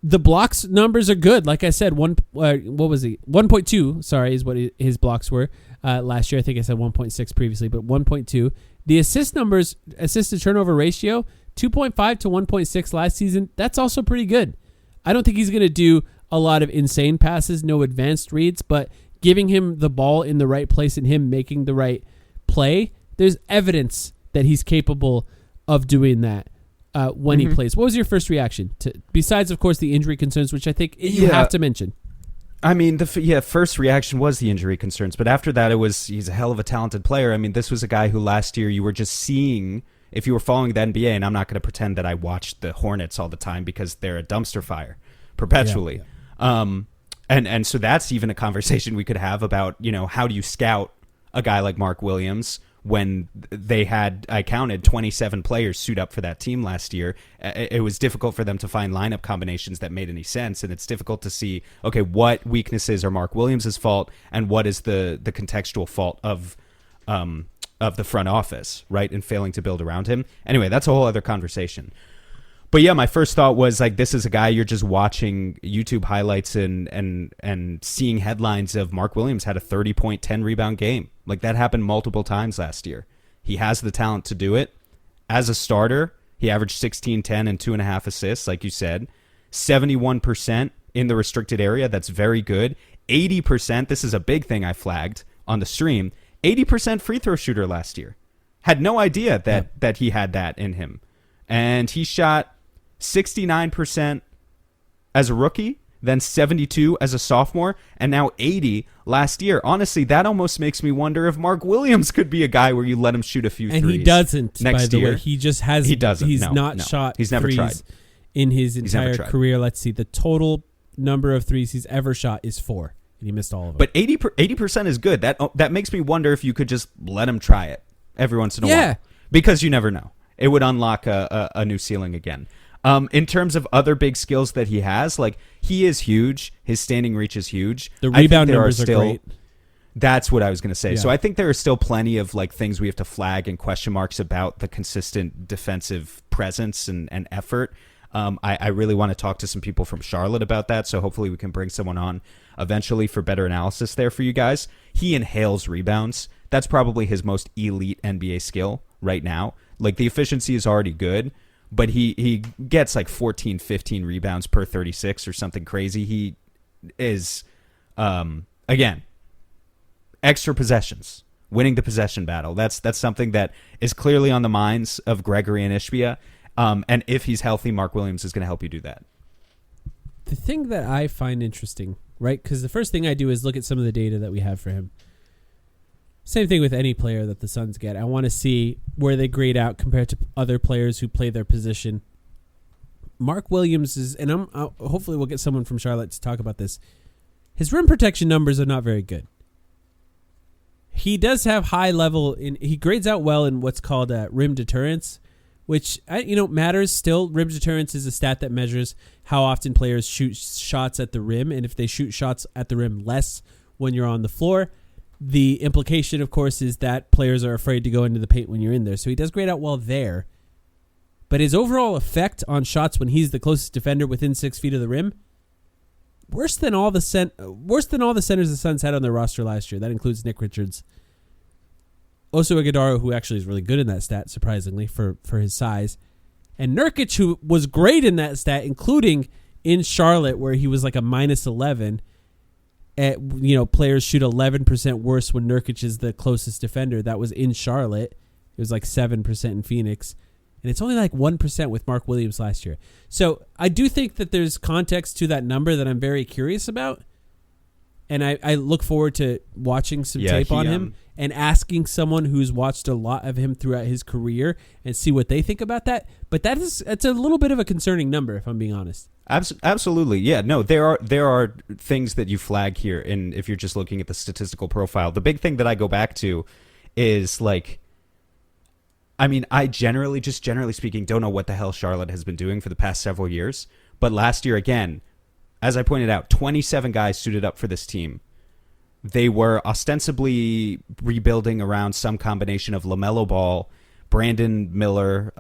The blocks numbers are good. Like I said, 1.2, sorry, is what his blocks were last year. I think I said 1.6 previously, but 1.2. The assist numbers, assist to turnover ratio, 2.5 to 1.6 last season. That's also pretty good. I don't think he's going to do a lot of insane passes, no advanced reads, but giving him the ball in the right place and him making the right play, there's evidence that he's capable of doing that. When he plays. What was your first reaction besides, of course, the injury concerns, which I think you have to mention? I mean, first reaction was the injury concerns, but after that, he's a hell of a talented player. I mean, this was a guy who last year you were just seeing, if you were following the NBA, and I'm not going to pretend that I watched the Hornets all the time because they're a dumpster fire perpetually. Yeah. And so that's even a conversation we could have about, how do you scout a guy like Mark Williams when they had, I counted, 27 players suit up for that team last year. It was difficult for them to find lineup combinations that made any sense, and it's difficult to see, okay, what weaknesses are Mark Williams' fault and what is the contextual fault of the front office, right, in failing to build around him. Anyway, that's a whole other conversation. But yeah, my first thought was like, this is a guy you're just watching YouTube highlights and seeing headlines of Mark Williams had a 30-point, 10-rebound game. Like, that happened multiple times last year. He has the talent to do it. As a starter, he averaged 16, 10, and 2.5 assists, like you said. 71% in the restricted area. That's very good. 80%, this is a big thing I flagged on the stream, 80% free throw shooter last year. Had no idea that he had that in him. And he shot 69% as a rookie, then 72 as a sophomore, and now 80 last year. Honestly, that almost makes me wonder if Mark Williams could be a guy where you let him shoot a few threes. And he doesn't, next by the year. way. He just has. He doesn't. He's No. not shot He's never threes tried. in his entire tried. career. Let's see. The total number of threes he's ever shot is 4, and he missed all of them. But 80% is good. That makes me wonder if you could just let him try it every once in a while. Because you never know. It would unlock a new ceiling again. In terms of other big skills that he has, like, he is huge. His standing reach is huge. The rebound numbers are great. That's what I was going to say. Yeah. So I think there are still plenty of like things we have to flag and question marks about the consistent defensive presence and effort. I really want to talk to some people from Charlotte about that, so hopefully we can bring someone on eventually for better analysis there for you guys. He inhales rebounds. That's probably his most elite NBA skill right now. Like, the efficiency is already good, but he gets like 14, 15 rebounds per 36 or something crazy. He is, again, extra possessions, winning the possession battle. That's something that is clearly on the minds of Gregory and Ishbia. And if he's healthy, Mark Williams is going to help you do that. The thing that I find interesting, right, because the first thing I do is look at some of the data that we have for him. Same thing with any player that the Suns get. I want to see where they grade out compared to other players who play their position. Mark Williams is, and hopefully we'll get someone from Charlotte to talk about this. His rim protection numbers are not very good. He does have high level, he grades out well in what's called rim deterrence, which matters still. Rim deterrence is a stat that measures how often players shoot shots at the rim, and if they shoot shots at the rim less when you're on the floor, the implication, of course, is that players are afraid to go into the paint when you're in there. So he does grade out well there. But his overall effect on shots when he's the closest defender within 6 feet of the rim, worse than all the centers the Suns had on their roster last year. That includes Nick Richards, Oso Ighodaro, who actually is really good in that stat, surprisingly, for his size, and Nurkic, who was great in that stat, including in Charlotte, where he was like a -11. Players shoot 11% worse when Nurkic is the closest defender. That was in Charlotte. It was like 7% in Phoenix. And it's only like 1% with Mark Williams last year. So I do think that there's context to that number that I'm very curious about. And I look forward to watching some tape on him and asking someone who's watched a lot of him throughout his career and see what they think about that. But it's a little bit of a concerning number, if I'm being honest. Absolutely. Yeah, no, there are things that you flag here. And if you're just looking at the statistical profile, the big thing that I go back to is like, I mean, I generally speaking, don't know what the hell Charlotte has been doing for the past several years. But last year, again, as I pointed out, 27 guys suited up for this team. They were ostensibly rebuilding around some combination of LaMelo Ball, Brandon Miller,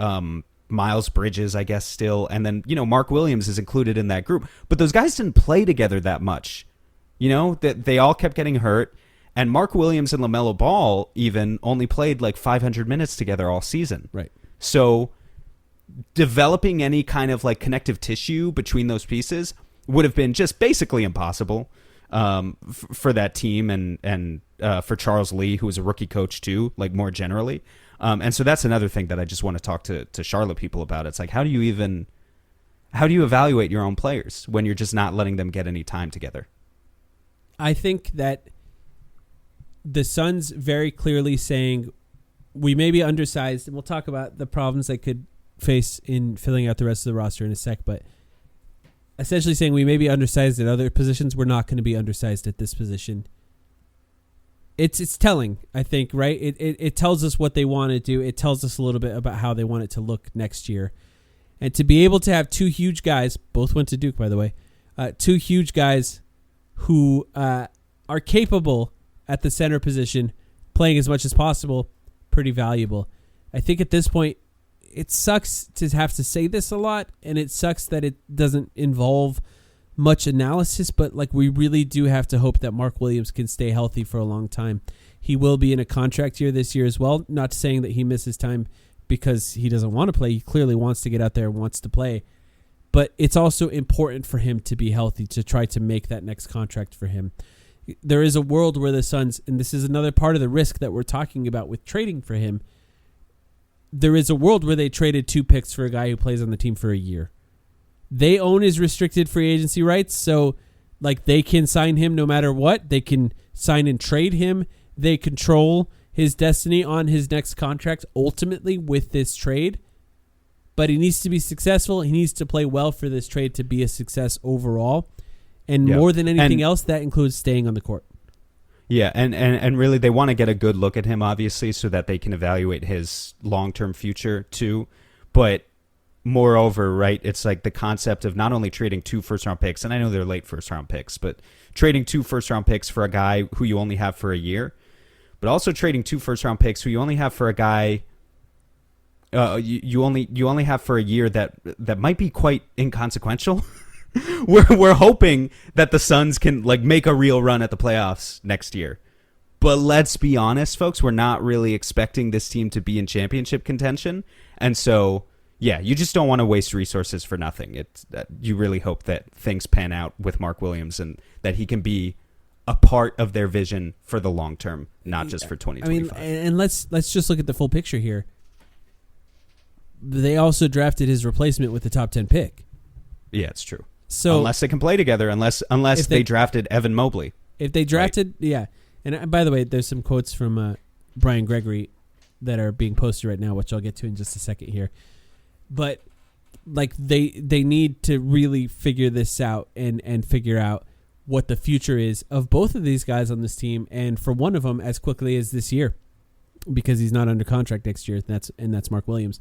Miles Bridges, I guess, still. And then, Mark Williams is included in that group. But those guys didn't play together that much. They all kept getting hurt. And Mark Williams and LaMelo Ball even only played like 500 minutes together all season. Right. So developing any kind of like connective tissue between those pieces would have been just basically impossible for that team and for Charles Lee, who was a rookie coach too, like more generally. And so that's another thing that I just want to talk to Charlotte people about. It's like, how do you evaluate your own players when you're just not letting them get any time together? I think that the Suns very clearly saying we may be undersized, and we'll talk about the problems they could face in filling out the rest of the roster in a sec, but essentially saying we may be undersized at other positions. We're not going to be undersized at this position. It's telling, I think, right? It tells us what they want to do. It tells us a little bit about how they want it to look next year. And to be able to have two huge guys, both went to Duke, by the way, two huge guys who are capable at the center position, playing as much as possible, pretty valuable. I think at this point, it sucks to have to say this a lot, and it sucks that it doesn't involve much analysis, but like we really do have to hope that Mark Williams can stay healthy for a long time. He will be in a contract year this year as well, not saying that he misses time because he doesn't want to play. He clearly wants to get out there and wants to play, but it's also important for him to be healthy to try to make that next contract for him. There is a world where the Suns, and this is another part of the risk that we're talking about with trading for him, there is a world where they traded 2 picks for a guy who plays on the team for a year. They own his restricted free agency rights, so like they can sign him no matter what. They can sign and trade him. They control his destiny on his next contract ultimately with this trade. But he needs to be successful. He needs to play well for this trade to be a success overall. And more than anything else, that includes staying on the court. Yeah, and really they want to get a good look at him, obviously, so that they can evaluate his long-term future, too. But moreover, right, it's like the concept of not only trading 2 first-round picks, and I know they're late first-round picks, but trading 2 first-round picks for a guy who you only have for a year, but also trading 2 first-round picks who you only have for a guy you only have for a year that might be quite inconsequential. We're hoping that the Suns can like make a real run at the playoffs next year. But let's be honest, folks, we're not really expecting this team to be in championship contention. And so, yeah, you just don't want to waste resources for nothing. You really hope that things pan out with Mark Williams and that he can be a part of their vision for the long term, not just for 2025. I mean, and let's just look at the full picture here. They also drafted his replacement with the top 10 pick. Yeah, it's true. So unless they can play together, unless they drafted Evan Mobley. If they drafted, right. Yeah. And by the way, there's some quotes from Brian Gregory that are being posted right now, which I'll get to in just a second here. But like they need to really figure this out and figure out what the future is of both of these guys on this team, and for one of them as quickly as this year, because he's not under contract next year. And that's Mark Williams.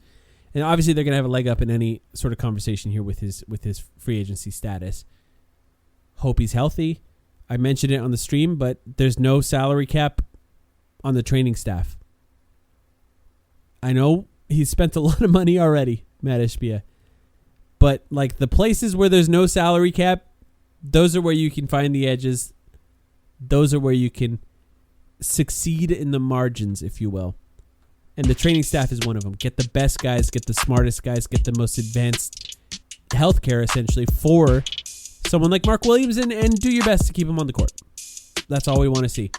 And obviously they're going to have a leg up in any sort of conversation here with his free agency status. Hope he's healthy. I mentioned it on the stream, but there's no salary cap on the training staff. I know he's spent a lot of money already, Matt Ishbia. But like the places where there's no salary cap, those are where you can find the edges. Those are where you can succeed in the margins, if you will. And the training staff is one of them. Get the best guys, get the smartest guys, get the most advanced healthcare, essentially, for someone like Mark Williams, and do your best to keep him on the court. That's all we want to see.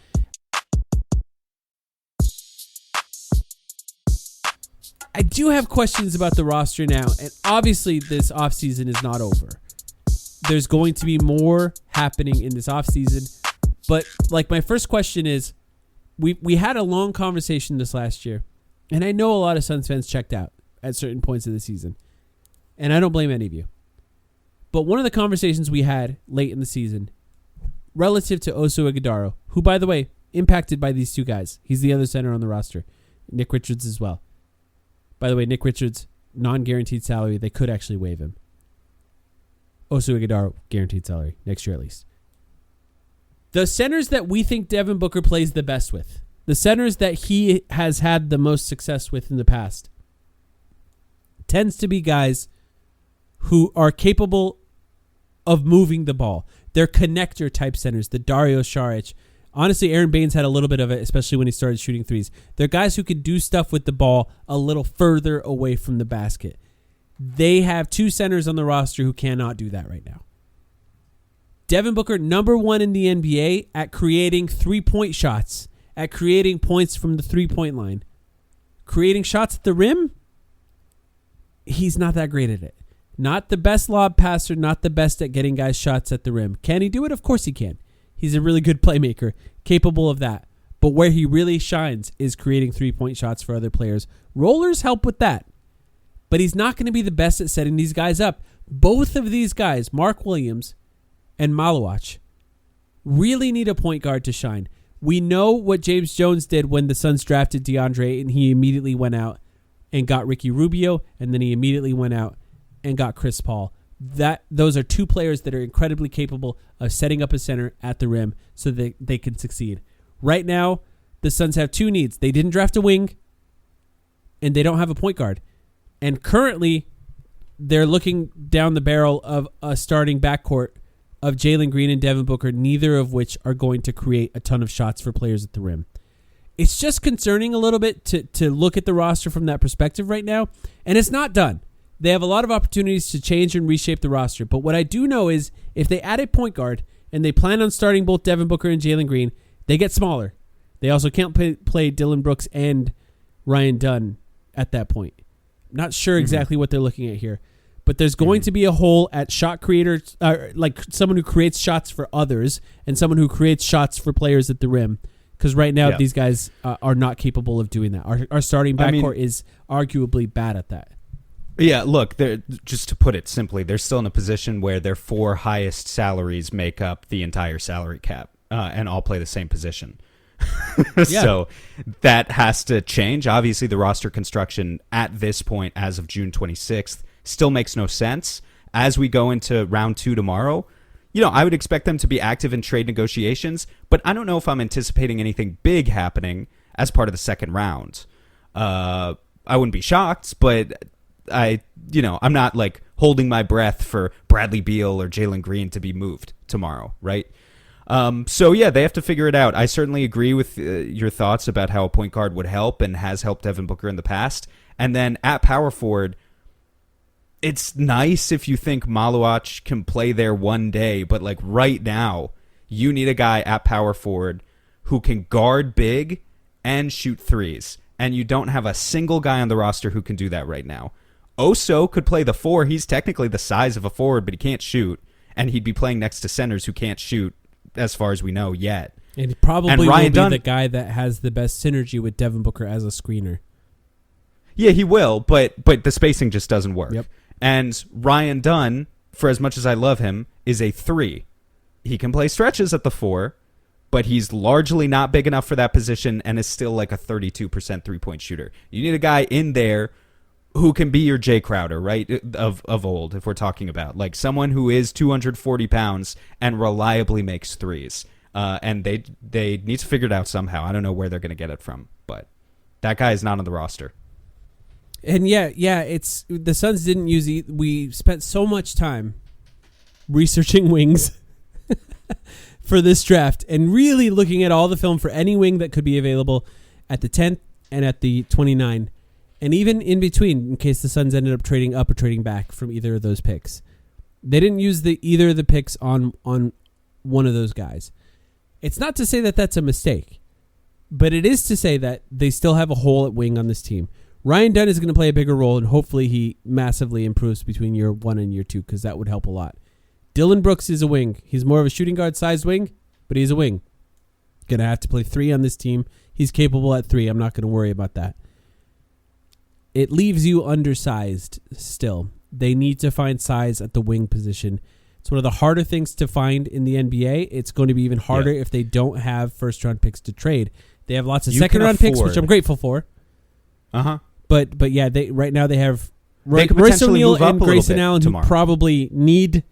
I do have questions about the roster now, and obviously this offseason is not over. There's going to be more happening in this offseason, but like my first question is, we had a long conversation this last year, and I know a lot of Suns fans checked out at certain points of the season, and I don't blame any of you. But one of the conversations we had late in the season, relative to Oso Ighodaro, who, by the way, impacted by these two guys. He's the other center on the roster. Nick Richards as well. By the way, Nick Richards, non-guaranteed salary. They could actually waive him. Oso Ighodaro, guaranteed salary. Next year at least. The centers that we think Devin Booker plays the best with, the centers that he has had the most success with in the past, tends to be guys who are capable of moving the ball. They're connector type centers, the Dario Saric. Honestly, Aaron Baines had a little bit of it, especially when he started shooting threes. They're guys who can do stuff with the ball a little further away from the basket. They have two centers on the roster who cannot do that right now. Devin Booker, number one in the NBA at creating three-point shots, at creating points from the three-point line. Creating shots at the rim, he's not that great at it. Not the best lob passer, not the best at getting guys shots at the rim. Can he do it? Of course he can. He's a really good playmaker, capable of that. But where he really shines is creating three-point shots for other players. Rollers help with that. But he's not going to be the best at setting these guys up. Both of these guys, Mark Williams and Malawach, really need a point guard to shine. We know what James Jones did when the Suns drafted DeAndre, and he immediately went out and got Ricky Rubio, and then he immediately went out and got Chris Paul. Those are two players that are incredibly capable of setting up a center at the rim so that they can succeed. Right now, the Suns have two needs. They didn't draft a wing, and they don't have a point guard. And currently, they're looking down the barrel of a starting backcourt of Jalen Green and Devin Booker, neither of which are going to create a ton of shots for players at the rim. It's just concerning a little bit to look at the roster from that perspective right now, and it's not done. They have a lot of opportunities to change and reshape the roster. But what I do know is if they add a point guard and they plan on starting both Devin Booker and Jalen Green, they get smaller. They also can't play Dillon Brooks and Ryan Dunn at that point. Not sure exactly what they're looking at here. But there's going to be a hole at shot creator, like someone who creates shots for others and someone who creates shots for players at the rim. Because right now these guys are not capable of doing that. Our starting backcourt is arguably bad at that. Yeah, look, just to put it simply, they're still in a position where their four highest salaries make up the entire salary cap and all play the same position. So that has to change. Obviously, the roster construction at this point, as of June 26th, still makes no sense. As we go into round 2 tomorrow, I would expect them to be active in trade negotiations, but I don't know if I'm anticipating anything big happening as part of the second round. I wouldn't be shocked, but I'm not like holding my breath for Bradley Beal or Jalen Green to be moved tomorrow, right? They have to figure it out. I certainly agree with your thoughts about how a point guard would help and has helped Devin Booker in the past. And then at power forward, it's nice if you think Malawach can play there one day, but like right now, you need a guy at power forward who can guard big and shoot threes. And you don't have a single guy on the roster who can do that right now. Oso could play the 4. He's technically the size of a forward, but he can't shoot. And he'd be playing next to centers who can't shoot, as far as we know, yet. And he probably will be the guy that has the best synergy with Devin Booker as a screener. Yeah, he will, but the spacing just doesn't work. Yep. And Ryan Dunn, for as much as I love him, is a 3. He can play stretches at the 4, but he's largely not big enough for that position and is still like a 32% three-point shooter. You need a guy in there who can be your Jay Crowder, right, of old, if we're talking about. Like someone who is 240 pounds and reliably makes threes. And they need to figure it out somehow. I don't know where they're going to get it from, but that guy is not on the roster. And it's the Suns didn't use it. We spent so much time researching wings for this draft and really looking at all the film for any wing that could be available at the 10th and at the 29th. And even in between, in case the Suns ended up trading up or trading back from either of those picks. They didn't use either of the picks on one of those guys. It's not to say that that's a mistake, but it is to say that they still have a hole at wing on this team. Ryan Dunn is going to play a bigger role, and hopefully he massively improves between year 1 and year 2 because that would help a lot. Dylan Brooks is a wing. He's more of a shooting guard sized wing, but he's a wing. Going to have to play 3 on this team. He's capable at 3. I'm not going to worry about that. It leaves you undersized still. They need to find size at the wing position. It's one of the harder things to find in the NBA. It's going to be even harder if they don't have first-round picks to trade. They have lots of second-round picks, which I'm grateful for. Uh-huh. But yeah, right now they have They could Royce potentially O'Neal move up and a little Grayson bit Allen, who tomorrow. probably need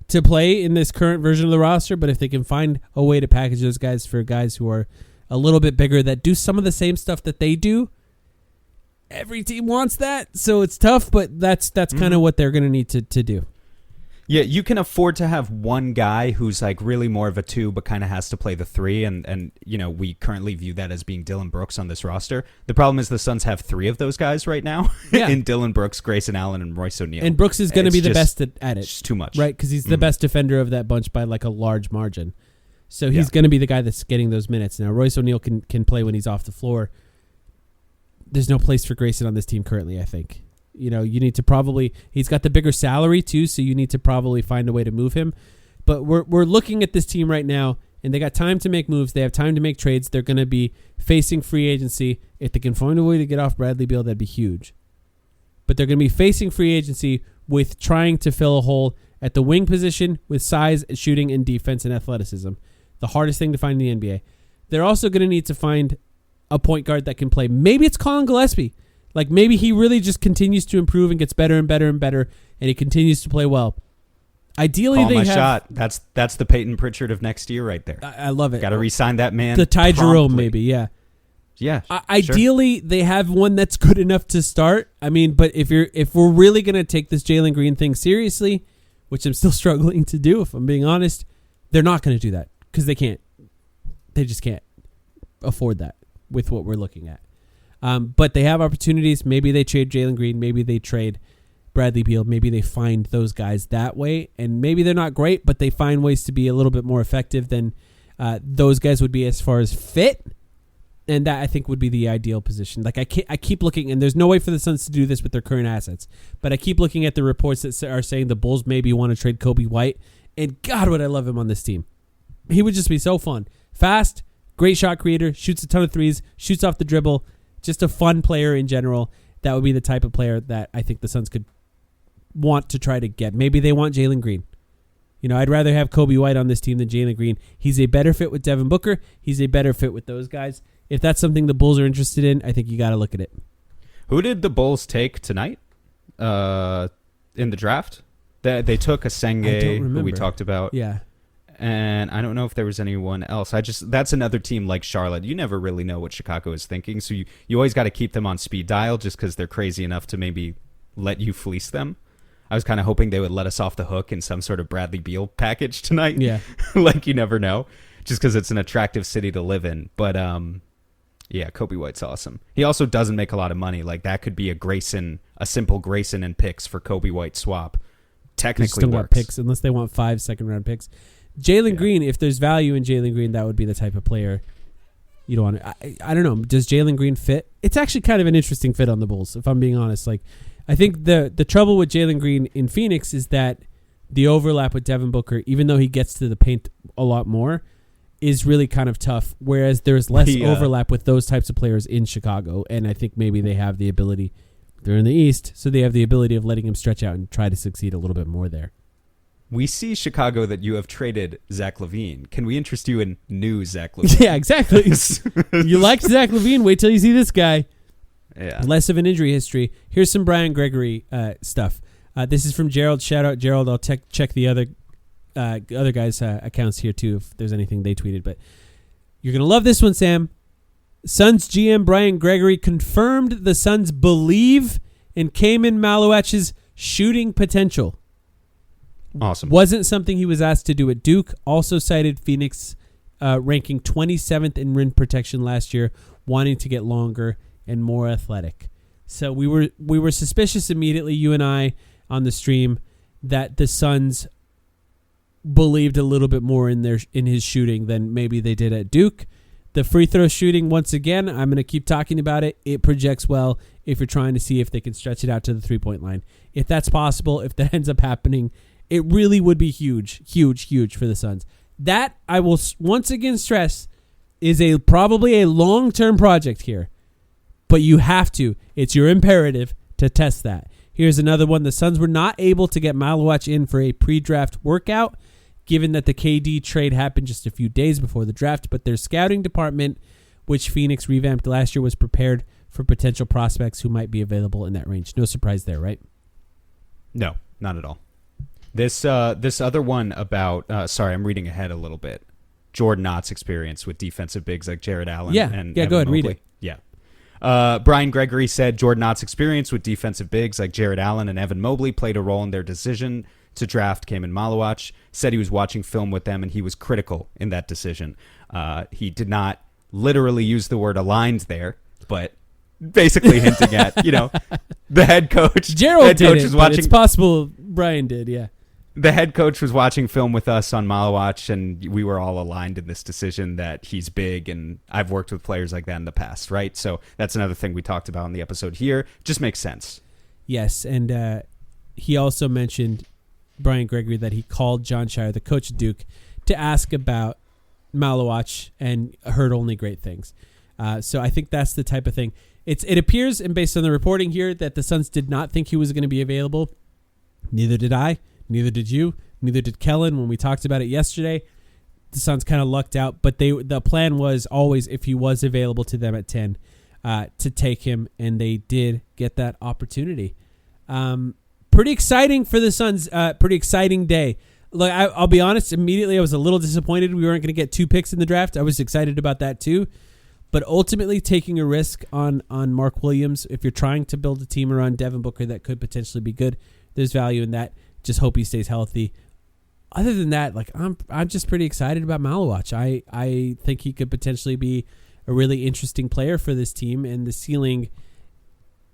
to play in this current version of the roster. But if they can find a way to package those guys for guys who are a little bit bigger that do some of the same stuff that they do, every team wants that. So it's tough, but that's kind of what they're going to need to do. Yeah, you can afford to have one guy who's like really more of a 2 but kind of has to play the 3, and you know, we currently view that as being Dylan Brooks on this roster. The problem is the Suns have 3 of those guys right now in Dylan Brooks, Grayson Allen, and Royce O'Neal. And Brooks is going to be the best at it. It's just too much. Right, because he's the best defender of that bunch by like a large margin. So he's going to be the guy that's getting those minutes. Now, Royce O'Neal can play when he's off the floor. There's no place for Grayson on this team currently, I think. You know, you need to probably... He's got the bigger salary, too, so you need to probably find a way to move him. But we're looking at this team right now, and they got time to make moves. They have time to make trades. They're going to be facing free agency. If they can find a way to get off Bradley Beal, that'd be huge. But they're going to be facing free agency with trying to fill a hole at the wing position with size, shooting, and defense and athleticism. The hardest thing to find in the NBA. They're also going to need to find a point guard that can play. Maybe it's Colin Gillespie. Like, maybe he really just continues to improve and gets better and better and better, and he continues to play well. Ideally, Call they my have... shot. That's the Peyton Pritchard of next year right there. I love it. Got to re-sign that man. The Ty Jerome, promptly. maybe, yeah. Yeah. Ideally, they have one that's good enough to start. I mean, but if we're really going to take this Jalen Green thing seriously, which I'm still struggling to do, if I'm being honest, they're not going to do that because they can't. They just can't afford that with what we're looking at. But they have opportunities. Maybe they trade Jalen Green. Maybe they trade Bradley Beal. Maybe they find those guys that way. And maybe they're not great, but they find ways to be a little bit more effective than those guys would be as far as fit. And that, I think, would be the ideal position. Like, I keep looking, and there's no way for the Suns to do this with their current assets. But I keep looking at the reports that are saying the Bulls maybe want to trade Kobe White. And God, would I love him on this team. He would just be so fun. Fast, great shot creator, shoots a ton of threes, shoots off the dribble. Just a fun player in general. That would be the type of player that I think the Suns could want to try to get. Maybe they want Jalen Green. You know, I'd rather have Kobe White on this team than Jalen Green. He's a better fit with Devin Booker. He's a better fit with those guys. If that's something the Bulls are interested in, I think you got to look at it. Who did the Bulls take tonight in the draft? They took Asenge, who we talked about. Yeah. And I don't know if there was anyone else. That's another team like Charlotte. You never really know what Chicago is thinking, so you always got to keep them on speed dial just because they're crazy enough to maybe let you fleece them. I was kind of hoping they would let us off the hook in some sort of Bradley Beal package tonight. Yeah. Like, you never know, just because it's an attractive city to live in. But, yeah, Kobe White's awesome. He also doesn't make a lot of money. Like, that could be a simple Grayson and picks for Kobe White swap. Technically still works. want picks, unless they want 5 second-round picks. Jalen Green, if there's value in Jalen Green, that would be the type of player you don't want to... I don't know. Does Jalen Green fit? It's actually kind of an interesting fit on the Bulls, if I'm being honest. Like, I think the trouble with Jalen Green in Phoenix is that the overlap with Devin Booker, even though he gets to the paint a lot more, is really kind of tough, whereas there's less overlap with those types of players in Chicago, and I think maybe they have the ability... They're in the East, so they have the ability of letting him stretch out and try to succeed a little bit more there. We see, Chicago, that you have traded Zach LaVine. Can we interest you in new Zach LaVine? Yeah, exactly. You liked Zach LaVine. Wait till you see this guy. Yeah. Less of an injury history. Here's some Brian Gregory stuff. This is from Gerald. Shout out, Gerald. I'll check the other guys' accounts here, too, if there's anything they tweeted. But you're going to love this one, Sam. Suns GM Brian Gregory confirmed the Suns believe in Cayman Maluach's shooting potential. Awesome. Wasn't something he was asked to do at Duke. Also cited Phoenix ranking 27th in rim protection last year, wanting to get longer and more athletic. So we were suspicious immediately, you and I, on the stream, that the Suns believed a little bit more in his shooting than maybe they did at Duke. The free throw shooting, once again, I'm going to keep talking about it. It projects well if you're trying to see if they can stretch it out to the three-point line. If that's possible, if that ends up happening, it really would be huge, huge, huge for the Suns. That, I will once again stress, is probably a long-term project here. But you have to. It's your imperative to test that. Here's another one. The Suns were not able to get Malowac in for a pre-draft workout, given that the KD trade happened just a few days before the draft, but their scouting department, which Phoenix revamped last year, was prepared for potential prospects who might be available in that range. No surprise there, right? No, not at all. This other one about, sorry, I'm reading ahead a little bit. Jordan Knott's experience with defensive bigs like Jared Allen and Evan go ahead, Mobley. read it. Yeah. Brian Gregory said Jordan Knott's experience with defensive bigs like Jared Allen and Evan Mobley played a role in their decision to draft Kaman Malowac. Said he was watching film with them and he was critical in that decision. He did not literally use the word aligned there, but basically hinting at, the head coach. Gerald did it, but it's possible Brian did, yeah. The head coach was watching film with us on Malowac, and we were all aligned in this decision that he's big, and I've worked with players like that in the past, right? So that's another thing we talked about in the episode here. Just makes sense. Yes, and he also mentioned, Brian Gregory, that he called John Shire, the coach of Duke, to ask about Malowac and heard only great things. So I think that's the type of thing. It appears, and based on the reporting here, that the Suns did not think he was going to be available. Neither did I. Neither did you. Neither did Kellen when we talked about it yesterday. The Suns kind of lucked out, but the plan was always, if he was available to them at 10, to take him, and they did get that opportunity. Pretty exciting for the Suns. Pretty exciting day. Look, I'll be honest, immediately I was a little disappointed we weren't going to get 2 picks in the draft. I was excited about that too. But ultimately taking a risk on Mark Williams, if you're trying to build a team around Devin Booker that could potentially be good, there's value in that. Just hope he stays healthy. Other than that, like I'm just pretty excited about Malowac. I think he could potentially be a really interesting player for this team, and the ceiling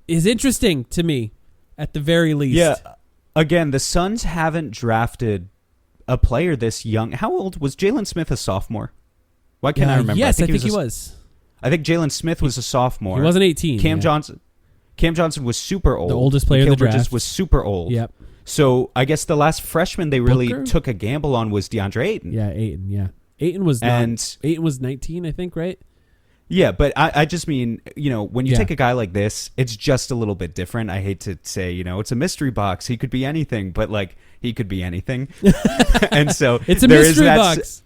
is interesting to me at the very least. Yeah. Again, the Suns haven't drafted a player this young. How old was Jalen Smith? A sophomore? Why can't I remember? Yes, I think he was. I think Jalen Smith was a sophomore. He wasn't 18. Cam Johnson was super old. The oldest player in the draft. Bridges was super old. Yep. So I guess the last freshman they really Booker? took a gamble on was DeAndre Ayton. Yeah, Ayton. Yeah, Ayton was 19, I think, right? Yeah, but I just mean, when you take a guy like this, it's just a little bit different. I hate to say, it's a mystery box. He could be anything, but he could be anything. And so it's a mystery box.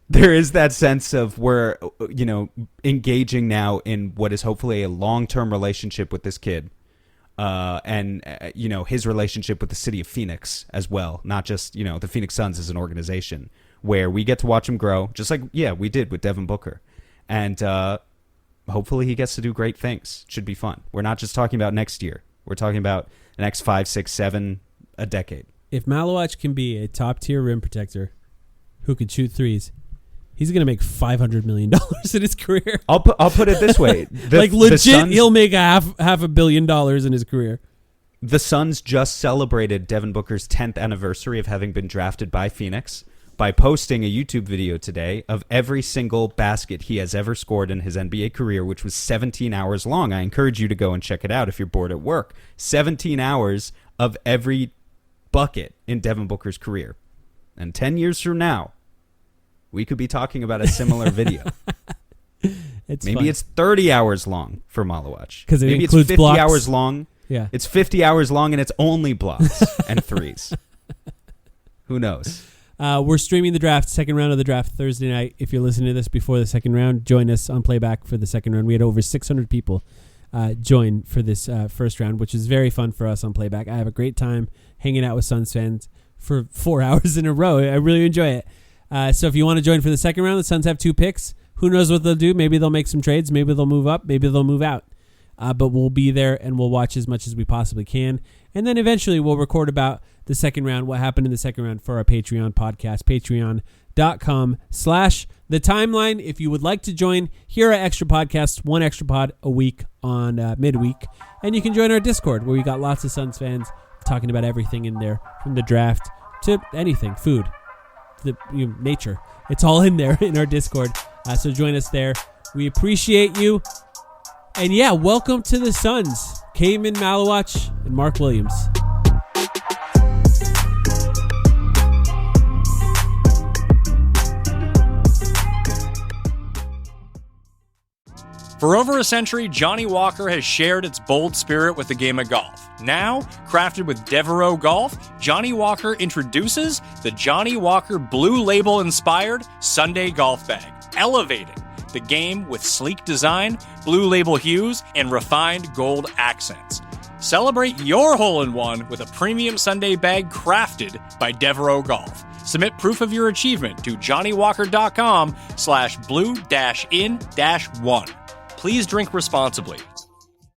There is that sense of we're, engaging now in what is hopefully a long-term relationship with this kid. And his relationship with the city of Phoenix as well, not just, the Phoenix Suns as an organization, where we get to watch him grow, just like, we did with Devin Booker. And hopefully he gets to do great things. Should be fun. We're not just talking about next year. We're talking about the next 5, 6, 7, a decade. If Malowac can be a top-tier rim protector who can shoot threes, he's going to make $500 million in his career. I'll put it this way. Legit, he'll make half $1 billion in his career. The Suns just celebrated Devin Booker's 10th anniversary of having been drafted by Phoenix by posting a YouTube video today of every single basket he has ever scored in his NBA career, which was 17 hours long. I encourage you to go and check it out if you're bored at work. 17 hours of every bucket in Devin Booker's career. And 10 years from now, we could be talking about a similar video. Maybe it's 30 hours long for Malowac. Because maybe it's 50 blocks. hours long. Yeah. It's 50 hours long and it's only blocks and threes. Who knows? We're streaming the draft, second round of the draft Thursday night. If you're listening to this before the second round, join us on playback for the second round. We had over 600 people join for this first round, which is very fun for us on playback. I have a great time hanging out with Suns fans for 4 hours in a row. I really enjoy it. So if you want to join for the second round, the Suns have 2 picks. Who knows what they'll do? Maybe they'll make some trades. Maybe they'll move up. Maybe they'll move out. But we'll be there and we'll watch as much as we possibly can. And then eventually we'll record about the second round, what happened in the second round for our Patreon podcast, patreon.com/thetimeline. If you would like to join, here are extra podcasts, 1 extra pod a week on midweek. And you can join our Discord where we got lots of Suns fans talking about everything in there, from the draft to anything, food, nature. It's all in there in our Discord. So join us there. We appreciate you. And yeah, welcome to the Suns. Cayman Malawach and Mark Williams. For over a century, Johnny Walker has shared its bold spirit with the game of golf. Now, crafted with Devereaux Golf, Johnny Walker introduces the Johnny Walker Blue Label-inspired Sunday Golf Bag, elevating the game with sleek design, Blue Label hues, and refined gold accents. Celebrate your hole-in-one with a premium Sunday bag crafted by Devereaux Golf. Submit proof of your achievement to johnnywalker.com/blue-in-1. Please drink responsibly.